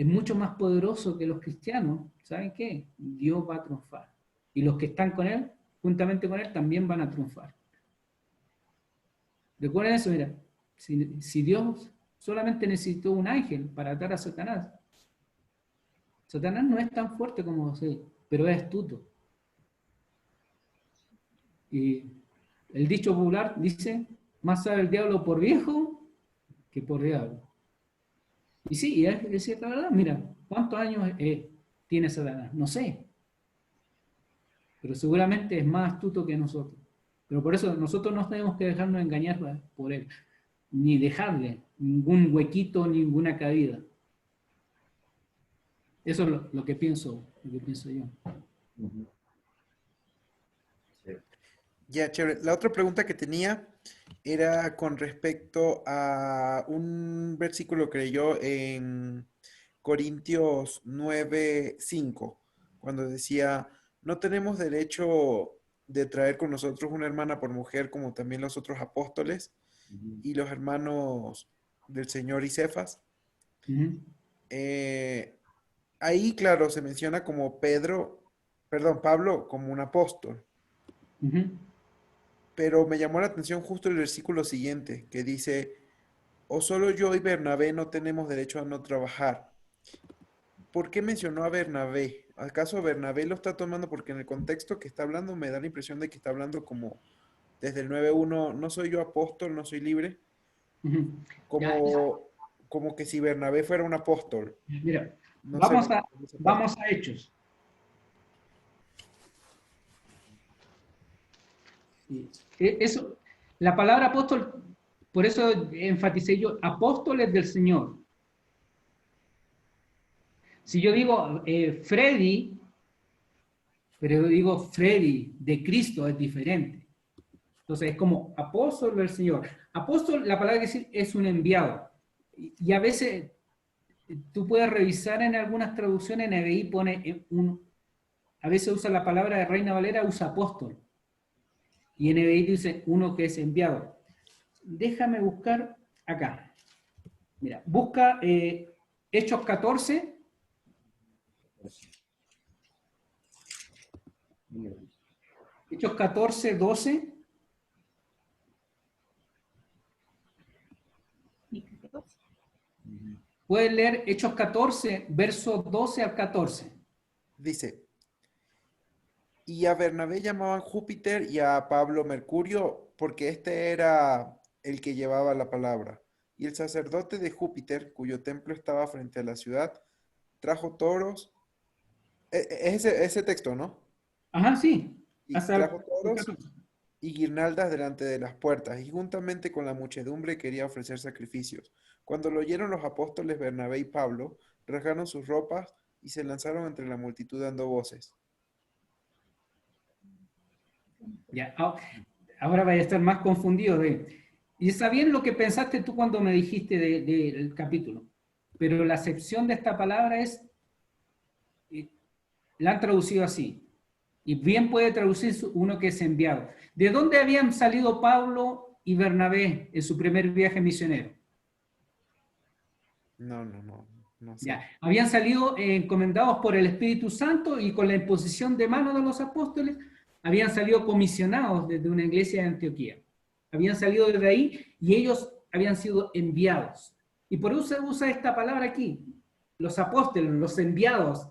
A: mucho más poderoso que los cristianos, ¿saben qué? Dios va a triunfar. Y los que están con él, juntamente con él, también van a triunfar. Recuerden eso, mira, si Dios solamente necesitó un ángel para atar a Satanás, Satanás no es tan fuerte como José, pero es astuto. Y el dicho popular dice, más sabe el diablo por viejo que por diablo. Y sí, es cierta verdad, mira, ¿cuántos años tiene Satanás? No sé, pero seguramente es más astuto que nosotros. Pero por eso nosotros no tenemos que dejarnos engañar por él, ni dejarle ningún huequito, ninguna cabida. Eso es lo que pienso yo.
B: Ujú. Sí.
C: Ya, chévere. La otra pregunta que tenía era con respecto a un versículo que leyó en Corintios 9:5, cuando decía, no tenemos derecho de traer con nosotros una hermana por mujer como también los otros apóstoles
B: Ujú.
C: y los hermanos del Señor y Cefas.
A: Ujú.
C: Eh, Ahí, claro, se menciona como Pablo como un apóstol.
A: Ujú.
C: Pero me llamó la atención justo el versículo siguiente, que dice, o solo yo y Bernabé no tenemos derecho a no trabajar. ¿Por qué mencionó a Bernabé? ¿Acaso Bernabé lo está tomando? Porque en el contexto que está hablando me da la impresión de que está hablando como desde el 9:1, no soy yo apóstol, no soy libre,
A: Ujú. Ya,
C: como que si Bernabé fuera un apóstol.
A: mira,
C: No sé
A: vamos
C: por
A: a,
C: esa parte.
A: vamos a Hechos. Sí. Eso, la palabra apóstol, por eso enfaticé yo, apóstoles del Señor. Si yo digo Freddy, pero yo digo Freddy de Cristo es diferente. Entonces es como apóstol del Señor. Apóstol, la palabra que decir es un enviado. Y a veces tú puedes revisar en algunas traducciones, NBI pone a veces usa la palabra de Reina Valera, usa apóstol. Y NBI dice uno que es enviado. Déjame buscar acá. Mira, busca Hechos 14. Hechos 14, 12. Puedes leer Hechos 14, versos 12 al 14.
C: Dice, y a Bernabé llamaban Júpiter y a Pablo Mercurio, porque este era el que llevaba la palabra. Y el sacerdote de Júpiter, cuyo templo estaba frente a la ciudad, trajo toros. Es ese texto, ¿no?
A: Ajá, sí.
C: Y
A: hasta
C: trajo
A: el
C: toros
A: 14.
C: y guirnaldas delante de las puertas, y juntamente con la muchedumbre quería ofrecer sacrificios. Cuando lo oyeron los apóstoles Bernabé y Pablo, rasgaron sus ropas y se lanzaron entre la multitud dando voces.
A: Ya, ahora vaya a estar más confundido. Y está bien lo que pensaste tú cuando me dijiste del capítulo, pero la acepción de esta palabra es, la han traducido así, y bien puede traducir uno que es enviado. ¿De dónde habían salido Pablo y Bernabé en su primer viaje misionero?
C: No sé.
A: Ya, habían salido encomendados por el Espíritu Santo y con la imposición de manos de los apóstoles, habían salido comisionados desde una iglesia de Antioquía. Habían salido desde ahí y ellos habían sido enviados. Y por eso se usa esta palabra aquí, los apóstoles, los enviados,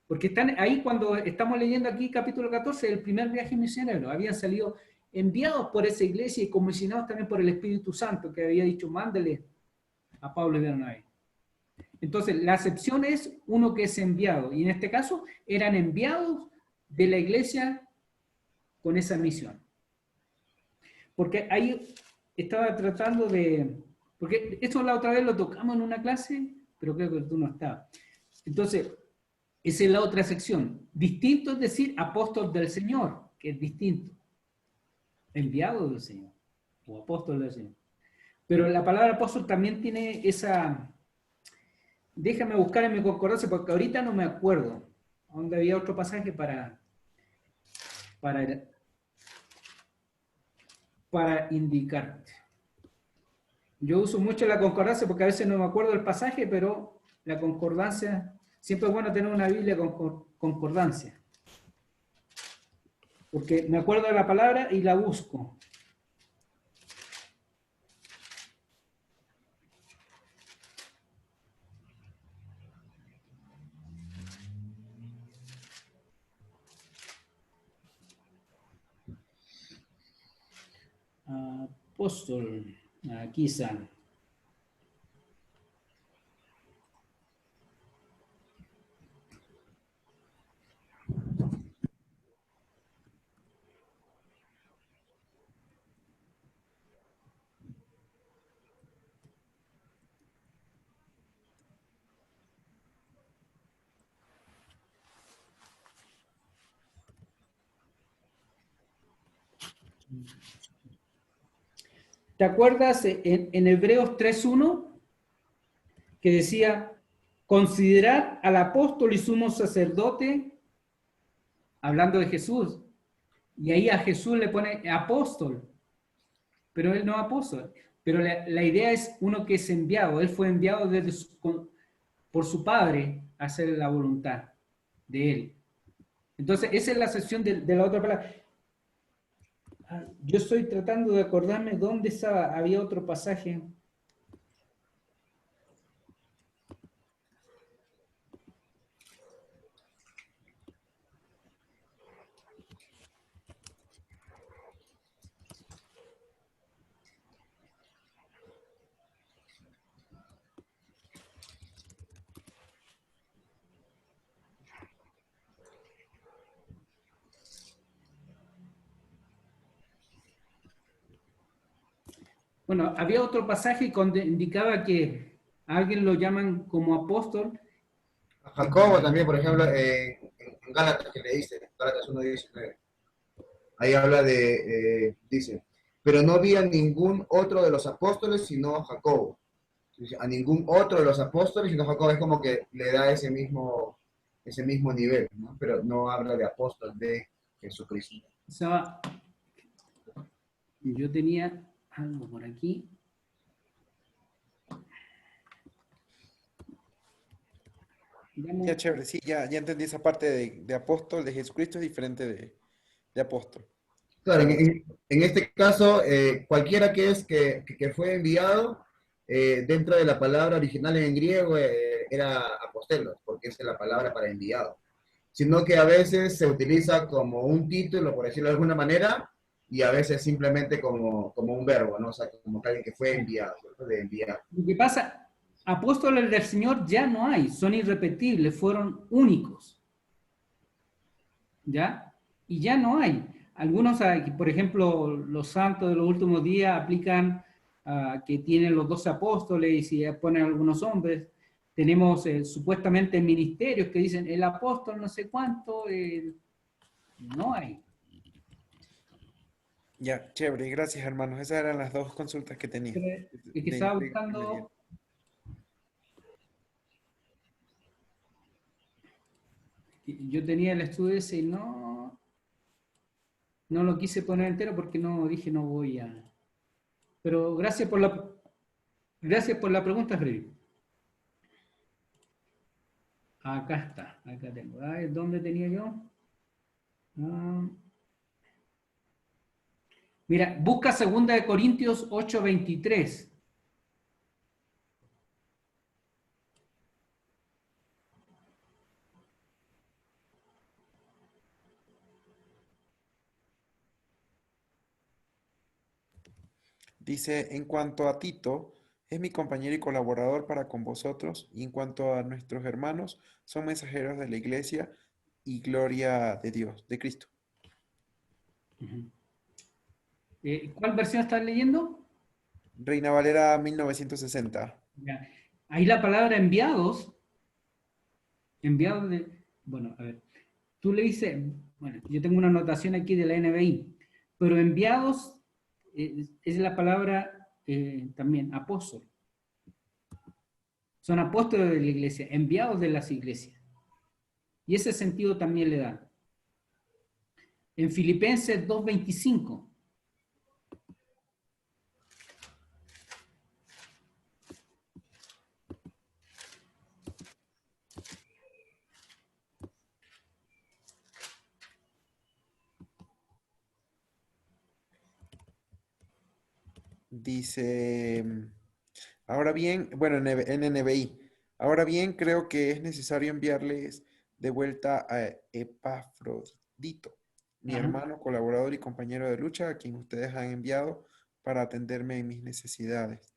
A: porque están ahí cuando estamos leyendo aquí capítulo 14 del primer viaje misionero. Habían salido enviados por esa iglesia y comisionados también por el Espíritu Santo, que había dicho, mándele a Pablo y Bernabé. Entonces, la acepción es uno que es enviado, y en este caso eran enviados de la iglesia con esa misión. Porque ahí estaba tratando porque esto la otra vez lo tocamos en una clase, pero creo que tú no estabas. Entonces, esa es la otra sección. Distinto es decir apóstol del Señor, que es distinto. Enviado del Señor, o apóstol del Señor. Pero la palabra apóstol también tiene esa... Déjame buscar en mi concordancia porque ahorita no me acuerdo. ¿Dónde había otro pasaje para indicarte? Yo uso mucho la concordancia porque a veces no me acuerdo del pasaje, pero la concordancia, siempre es bueno tener una Biblia con concordancia. Porque me acuerdo de la palabra y la busco. Apóstol, aquí está. ¿Te acuerdas en Hebreos 3:1 que decía, considerad al apóstol y sumo sacerdote, hablando de Jesús, y ahí a Jesús le pone apóstol, pero él no es apóstol, pero la idea es uno que es enviado, él fue enviado por su padre a hacer la voluntad de él. Entonces, esa es la sección de la otra palabra. Yo estoy tratando de acordarme dónde estaba, había otro pasaje. Bueno, había otro pasaje donde indicaba que a alguien lo llaman como apóstol.
B: A Jacobo también, por ejemplo, en Gálatas que leíste, Gálatas 1:19. Ahí habla dice, pero no había ningún otro de los apóstoles sino Jacobo. Dice, a ningún otro de los apóstoles sino Jacobo, es como que le da ese mismo nivel, ¿no? Pero no habla de apóstol de Jesucristo.
A: O sea, yo tenía algo por aquí.
C: Ya, chévere, sí, ya entendí esa parte de apóstol, de Jesucristo es diferente de apóstol.
B: Claro, en este caso, cualquiera que fue enviado, dentro de la palabra original en griego, era apostelos, porque esa es la palabra para enviado. Sino que a veces se utiliza como un título, por decirlo de alguna manera, y a veces simplemente como un verbo, ¿no? O sea, como alguien que fue enviado, ¿cierto? De enviar.
A: Lo que pasa, apóstoles del Señor ya no hay, son irrepetibles, fueron únicos. ¿Ya? y ya no hay. Algunos, por ejemplo, los santos de los últimos días aplican que tienen los 12 apóstoles y si ponen algunos hombres. Tenemos supuestamente ministerios que dicen el apóstol no sé cuánto, no hay.
C: Ya, chévere, gracias hermanos. Esas eran las dos consultas que tenía.
A: Es que estaba buscando... Yo tenía el estudio ese y no lo quise poner entero porque no dije no voy a... Pero gracias por la pregunta, Freddy. Acá está, acá tengo. ¿Dónde tenía yo? Mira, busca 2 Corintios 8:23.
C: Dice, en cuanto a Tito, es mi compañero y colaborador para con vosotros, y en cuanto a nuestros hermanos, son mensajeros de la iglesia y gloria de Dios, de Cristo.
A: ¿Cuál versión estás leyendo?
C: Reina Valera 1960.
A: Ya. Ahí la palabra enviados bueno, a ver, tú le dices, bueno, yo tengo una anotación aquí de la NBI, pero enviados es la palabra también apóstol. Son apóstoles de la iglesia, enviados de las iglesias. Y ese sentido también le da. En Filipenses 2:25.
C: Dice, ahora bien, bueno, en NBI, ahora bien, creo que es necesario enviarles de vuelta a Epafrodito, mi
A: Ajá.
C: hermano, colaborador y compañero de lucha, a quien ustedes han enviado para atenderme en mis necesidades.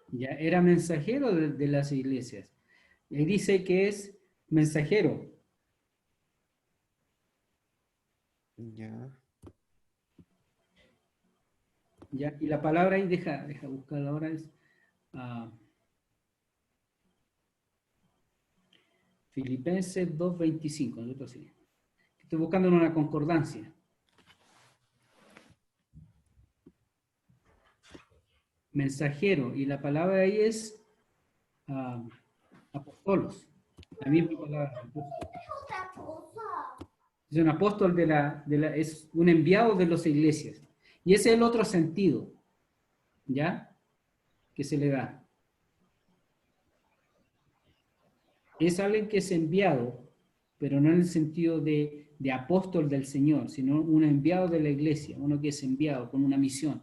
A: Ya era mensajero de las iglesias. Y dice que es mensajero.
C: Ya.
A: Ya, y la palabra ahí, deja buscarla ahora, es Filipenses 2:25. Estoy buscando en una concordancia. Mensajero, y la palabra ahí es apostolos. La misma palabra. Es un apóstol es un enviado de las iglesias. Y ese es el otro sentido, ¿ya? Que se le da. Es alguien que es enviado, pero no en el sentido de apóstol del Señor, sino un enviado de la iglesia, uno que es enviado con una misión.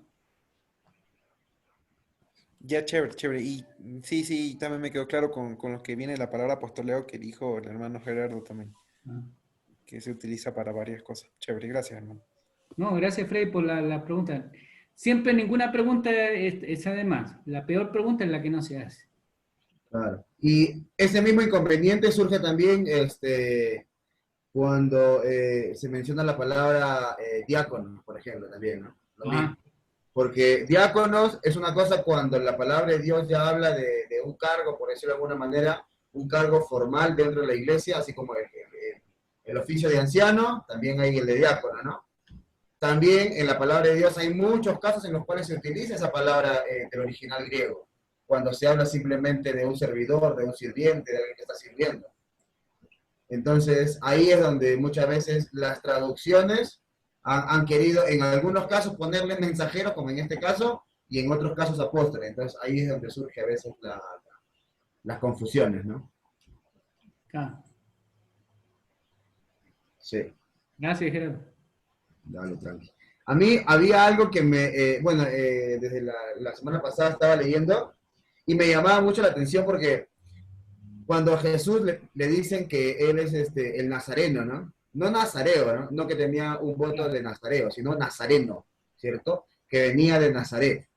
C: Ya, chévere, chévere. Y sí, también me quedó claro con lo que viene la palabra apostoleo que dijo el hermano Gerardo también, que se utiliza para varias cosas. Chévere, gracias, hermano.
A: No, gracias, Freddy, por la pregunta. Siempre ninguna pregunta es además. La peor pregunta es la que no se hace.
B: Claro. Y ese mismo inconveniente surge también cuando se menciona la palabra diácono, por ejemplo, también, ¿no? Lo mismo. Porque diáconos es una cosa cuando la palabra de Dios ya habla de un cargo, por decirlo de alguna manera, un cargo formal dentro de la iglesia, así como el oficio de anciano, también hay el de diácono, ¿no? También en la palabra de Dios hay muchos casos en los cuales se utiliza esa palabra del original griego, cuando se habla simplemente de un servidor, de un sirviente, de alguien que está sirviendo. Entonces, ahí es donde muchas veces las traducciones han querido, en algunos casos, ponerle mensajero, como en este caso, y en otros casos apóstoles. Entonces, ahí es donde surge a veces las confusiones, ¿no?
A: Claro.
B: Sí.
A: Gracias, Gerardo.
B: Dale, tranqui. A mí había algo que desde la semana pasada estaba leyendo y me llamaba mucho la atención porque cuando a Jesús le dicen que él es el nazareno, ¿no? No nazareo, ¿no? No que tenía un voto de nazareo, sino nazareno, ¿cierto? Que venía de Nazaret.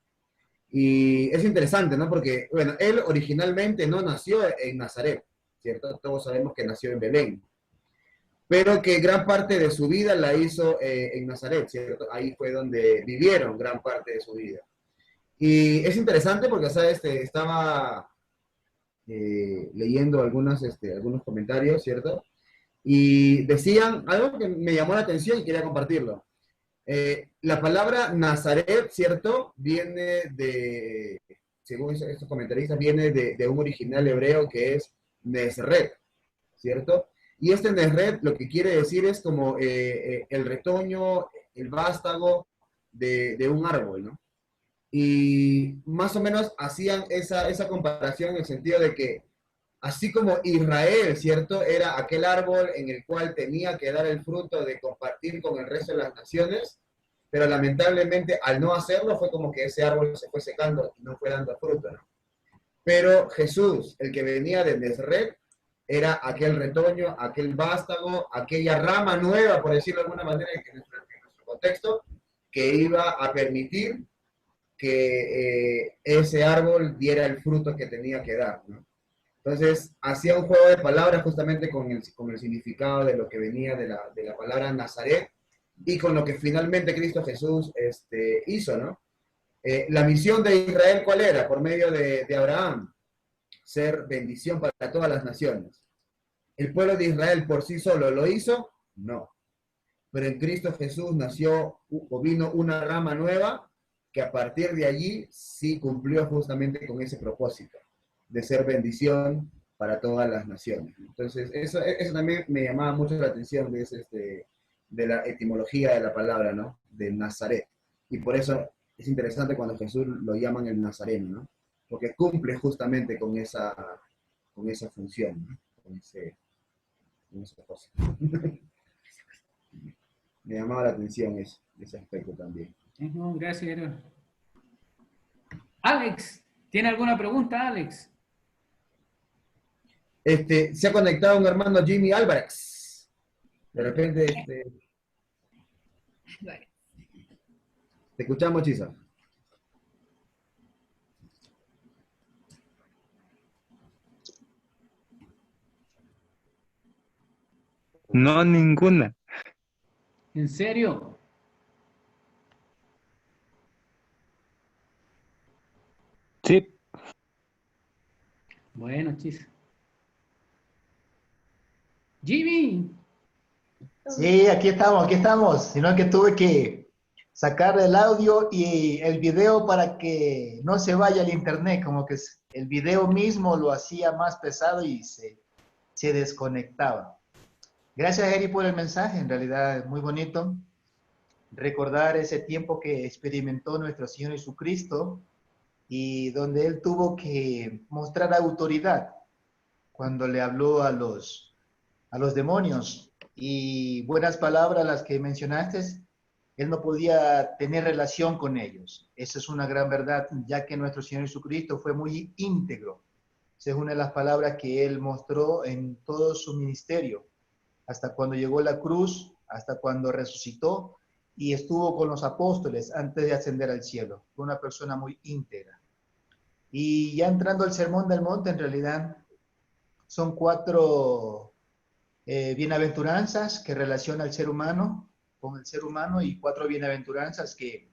B: Y es interesante, ¿no? Porque, bueno, él originalmente no nació en Nazaret, ¿cierto? Todos sabemos que nació en Belén. pero que gran parte de su vida la hizo en Nazaret, ¿cierto? Ahí fue donde vivieron gran parte de su vida. Y es interesante porque, ¿sabes? Estaba leyendo algunos comentarios, ¿cierto? Y decían algo que me llamó la atención y quería compartirlo. La palabra Nazaret, ¿cierto? Viene de, según estos comentaristas, viene de un original hebreo que es Nesret, ¿cierto? Y este Nesret lo que quiere decir es como el retoño, el vástago de un árbol, ¿no? Y más o menos hacían esa comparación en el sentido de que así como Israel, ¿cierto? Era aquel árbol en el cual tenía que dar el fruto de compartir con el resto de las naciones, pero lamentablemente al no hacerlo fue como que ese árbol se fue secando y no fue dando fruto, ¿no? Pero Jesús, el que venía de Nazaret, era aquel retoño, aquel vástago, aquella rama nueva, por decirlo de alguna manera, en nuestro contexto, que iba a permitir que ese árbol diera el fruto que tenía que dar, ¿no? Entonces, hacía un juego de palabras justamente con el significado de lo que venía de la palabra Nazaret y con lo que finalmente Cristo Jesús hizo, ¿no? La misión de Israel, ¿cuál era? Por medio de Abraham, ser bendición para todas las naciones. ¿El pueblo de Israel por sí solo lo hizo? No. Pero en Cristo Jesús nació o vino una rama nueva que a partir de allí sí cumplió justamente con ese propósito de ser bendición para todas las naciones. Entonces, eso también me llamaba mucho la atención de la etimología de la palabra, ¿no? De Nazaret. Y por eso es interesante cuando Jesús lo llaman el Nazareno, ¿no? Porque cumple justamente con esa función, ¿no? Con esa cosa. Me llamaba la atención ese aspecto también.
A: No, gracias, Gerardo. Alex, ¿tiene alguna pregunta, Alex?
B: Se ha conectado un hermano, Jimmy Álvarez. De repente, te escuchamos, Chisa.
E: No, ninguna.
A: ¿En serio?
E: Sí.
A: Bueno, chis. Jimmy.
F: Sí, aquí estamos. Sino que tuve que sacar el audio y el video para que no se vaya al internet, como que el video mismo lo hacía más pesado y se desconectaba. Gracias, Eri, por el mensaje. En realidad es muy bonito recordar ese tiempo que experimentó nuestro Señor Jesucristo y donde Él tuvo que mostrar autoridad cuando le habló a los demonios. Y buenas palabras las que mencionaste, Él no podía tener relación con ellos. Esa es una gran verdad, ya que nuestro Señor Jesucristo fue muy íntegro. Esa es una de las palabras que Él mostró en todo su ministerio, hasta cuando llegó a la cruz, hasta cuando resucitó y estuvo con los apóstoles antes de ascender al cielo. Fue una persona muy íntegra. Y ya entrando al Sermón del Monte, en realidad son 4 bienaventuranzas que relaciona al ser humano con el ser humano y 4 bienaventuranzas que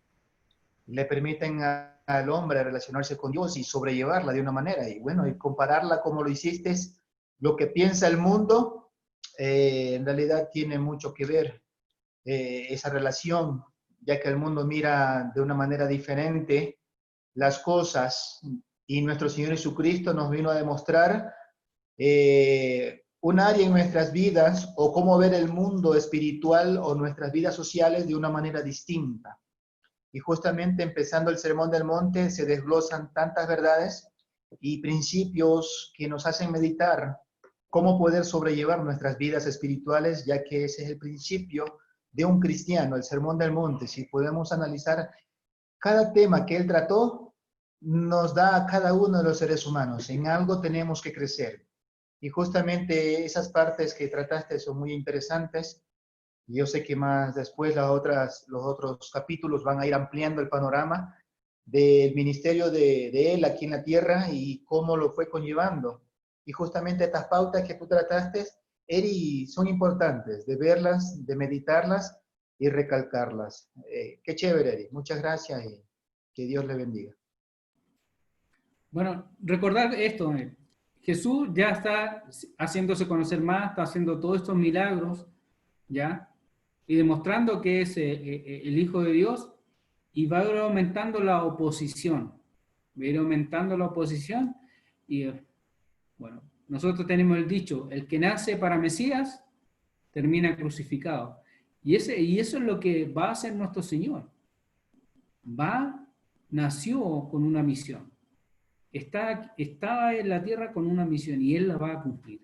F: le permiten al hombre relacionarse con Dios y sobrellevarla de una manera. Y bueno, y compararla como lo hiciste, lo que piensa el mundo, en realidad tiene mucho que ver esa relación, ya que el mundo mira de una manera diferente las cosas y nuestro Señor Jesucristo nos vino a demostrar un área en nuestras vidas o cómo ver el mundo espiritual o nuestras vidas sociales de una manera distinta. Y justamente empezando el Sermón del Monte se desglosan tantas verdades y principios que nos hacen meditar cómo poder sobrellevar nuestras vidas espirituales, ya que ese es el principio de un cristiano, el Sermón del Monte. Si podemos analizar cada tema que él trató, nos da a cada uno de los seres humanos. En algo tenemos que crecer. Y justamente esas partes que trataste son muy interesantes. Yo sé que más después los otros capítulos van a ir ampliando el panorama del ministerio de él aquí en la tierra y cómo lo fue conllevando. Y justamente estas pautas que tú trataste Eri, son importantes, de verlas, de meditarlas y recalcarlas. Qué chévere, Eri. Muchas gracias y que Dios le bendiga.
A: Bueno, recordar esto, Jesús ya está haciéndose conocer más, está haciendo todos estos milagros, ¿ya? Y demostrando que es el Hijo de Dios, y va a ir aumentando la oposición, va a ir aumentando la oposición, y bueno, nosotros tenemos el dicho, el que nace para Mesías, termina crucificado. Y eso es lo que va a hacer nuestro Señor. Nació con una misión. Está en la tierra con una misión y Él la va a cumplir.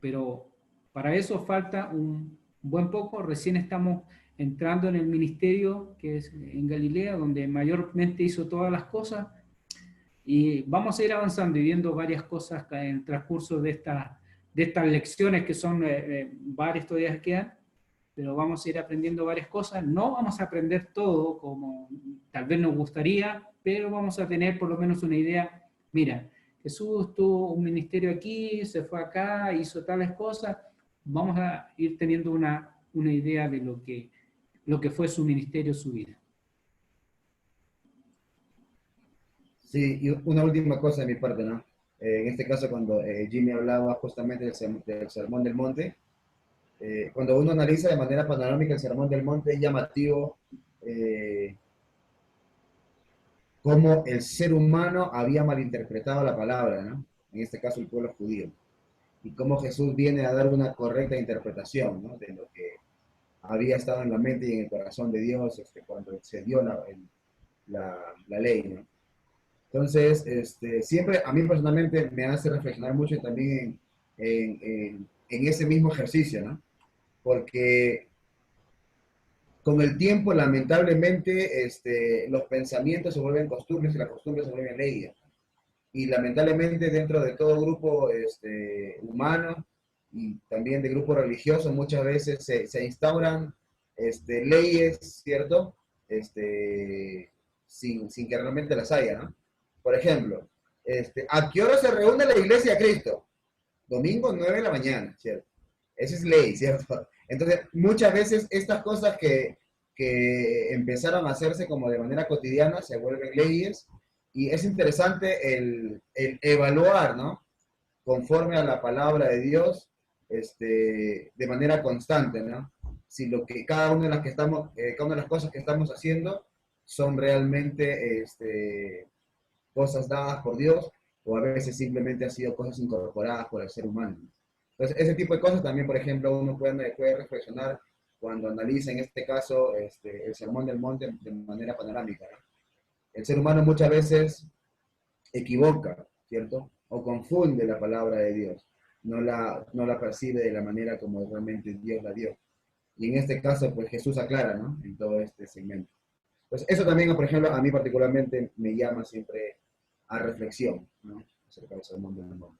A: Pero para eso falta un buen poco. Recién estamos entrando en el ministerio que es en Galilea, donde mayormente hizo todas las cosas. Y vamos a ir avanzando y viendo varias cosas en el transcurso de estas lecciones, que son varias todavía que quedan, pero vamos a ir aprendiendo varias cosas. No vamos a aprender todo como tal vez nos gustaría, pero vamos a tener por lo menos una idea. Mira, Jesús tuvo un ministerio aquí, se fue acá, hizo tales cosas. Vamos a ir teniendo una idea de lo que fue su ministerio, su vida.
B: Sí, y una última cosa de mi parte, ¿no? En este caso, cuando Jimmy hablaba justamente del Sermón del Monte, cuando uno analiza de manera panorámica el Sermón del Monte, es llamativo cómo el ser humano había malinterpretado la palabra, ¿no? En este caso, el pueblo judío. Y cómo Jesús viene a dar una correcta interpretación, ¿no? De lo que había estado en la mente y en el corazón de Dios cuando se dio la ley, ¿no? Entonces, siempre a mí personalmente me hace reflexionar mucho también en ese mismo ejercicio, ¿no? Porque con el tiempo, lamentablemente, los pensamientos se vuelven costumbres y las costumbres se vuelven leyes. Y lamentablemente dentro de todo grupo humano y también de grupo religioso muchas veces se instauran leyes, ¿cierto? Sin que realmente las haya, ¿no? Por ejemplo, ¿a qué hora se reúne la iglesia de Cristo? Domingo 9 de la mañana, ¿cierto? Esa es ley, ¿cierto? Entonces, muchas veces estas cosas que empezaron a hacerse como de manera cotidiana se vuelven leyes y es interesante el evaluar, ¿no? Conforme a la palabra de Dios, de manera constante, ¿no? Si lo que cada una de las cada una de las cosas que estamos haciendo son realmente cosas dadas por Dios o a veces simplemente han sido cosas incorporadas por el ser humano. Entonces, ese tipo de cosas también, por ejemplo, uno puede reflexionar cuando analiza, en este caso, el Sermón del Monte de manera panorámica, ¿no? El ser humano muchas veces equivoca, ¿cierto? O confunde la palabra de Dios, no la percibe de la manera como realmente Dios la dio. Y en este caso, pues Jesús aclara, ¿no? En todo este segmento. Pues eso también, por ejemplo, a mí particularmente me llama siempre a reflexión, ¿no? Acerca del Sermón del Monte.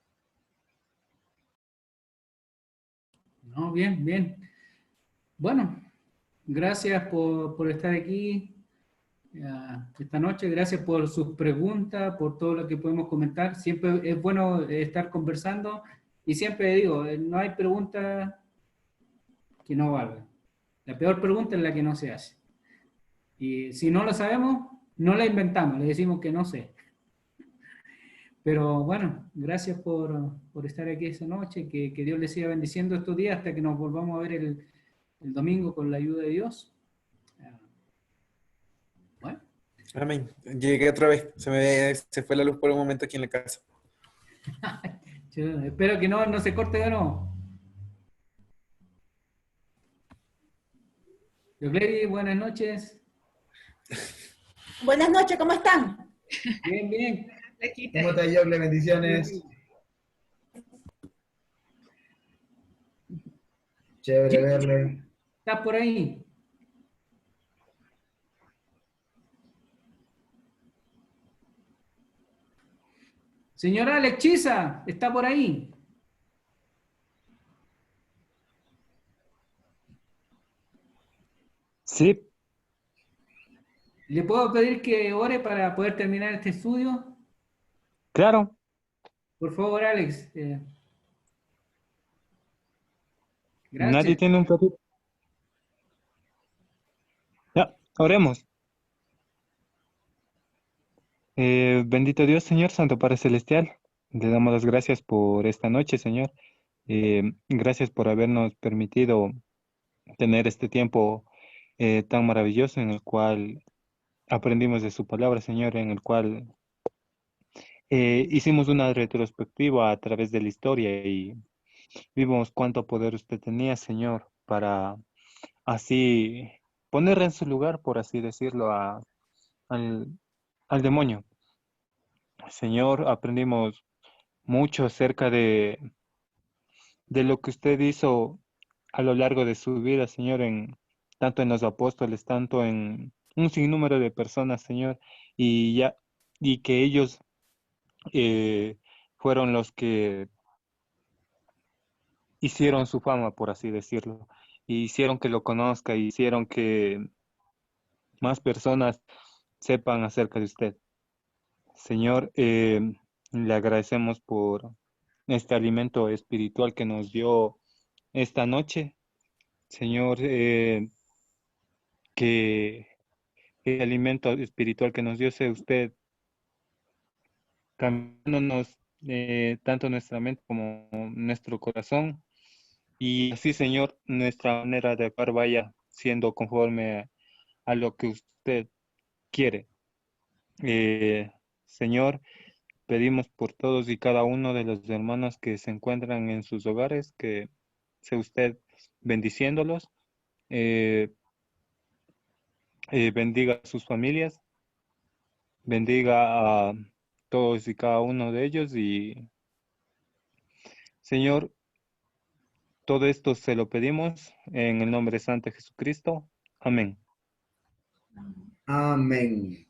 A: No, bien, bien. Bueno, gracias por estar aquí esta noche, gracias por sus preguntas, por todo lo que podemos comentar. Siempre es bueno estar conversando y siempre digo, no hay pregunta que no valga. La peor pregunta es la que no se hace. Y si no lo sabemos, no la inventamos, le decimos que no sé. Pero bueno, gracias por estar aquí esta noche, que Dios les siga bendiciendo estos días hasta que nos volvamos a ver el domingo con la ayuda de Dios. Bueno.
C: Amén. Llegué otra vez. Se fue la luz por un momento aquí en la casa.
A: Yo espero que no se corte de nuevo. Yocleri, buenas noches.
G: Buenas noches, ¿cómo están?
A: Bien, bien.
B: ¿Cómo está, Yocle? Bendiciones. Chévere verle.
A: ¿Estás por ahí? Señora Alexiza, ¿está por ahí?
E: Sí,
A: ¿Le puedo pedir que ore para poder terminar este estudio?
E: claro.
A: Por favor, Alex.
E: Nadie
A: Gracias.
E: tiene un pedido. Ya, oremos. Bendito Dios, Señor, Santo Padre Celestial. Le damos las gracias por esta noche, Señor. Gracias por habernos permitido tener este tiempo tan maravilloso en el cual aprendimos de su palabra, Señor, en el cual hicimos una retrospectiva a través de la historia y vimos cuánto poder usted tenía, Señor, para así poner en su lugar, por así decirlo, al, al demonio. Señor, aprendimos mucho acerca de lo que usted hizo a lo largo de su vida, Señor, tanto en los apóstoles, tanto en un sinnúmero de personas, Señor, y ya, y que ellos eh, fueron los que hicieron su fama, por así decirlo, y hicieron que lo conozca, y hicieron que más personas sepan acerca de usted. Señor, le agradecemos por este alimento espiritual que nos dio esta noche. Señor, que el alimento espiritual que nos dio sea usted cambiándonos tanto nuestra mente como nuestro corazón. Y así, Señor, nuestra manera de actuar vaya siendo conforme a lo que usted quiere. Señor, pedimos por todos y cada uno de los hermanos que se encuentran en sus hogares, que sea usted bendiciéndolos, eh, bendiga a sus familias, bendiga a todos y cada uno de ellos y Señor, todo esto se lo pedimos en el nombre santo de Jesucristo. Amén.
B: Amén.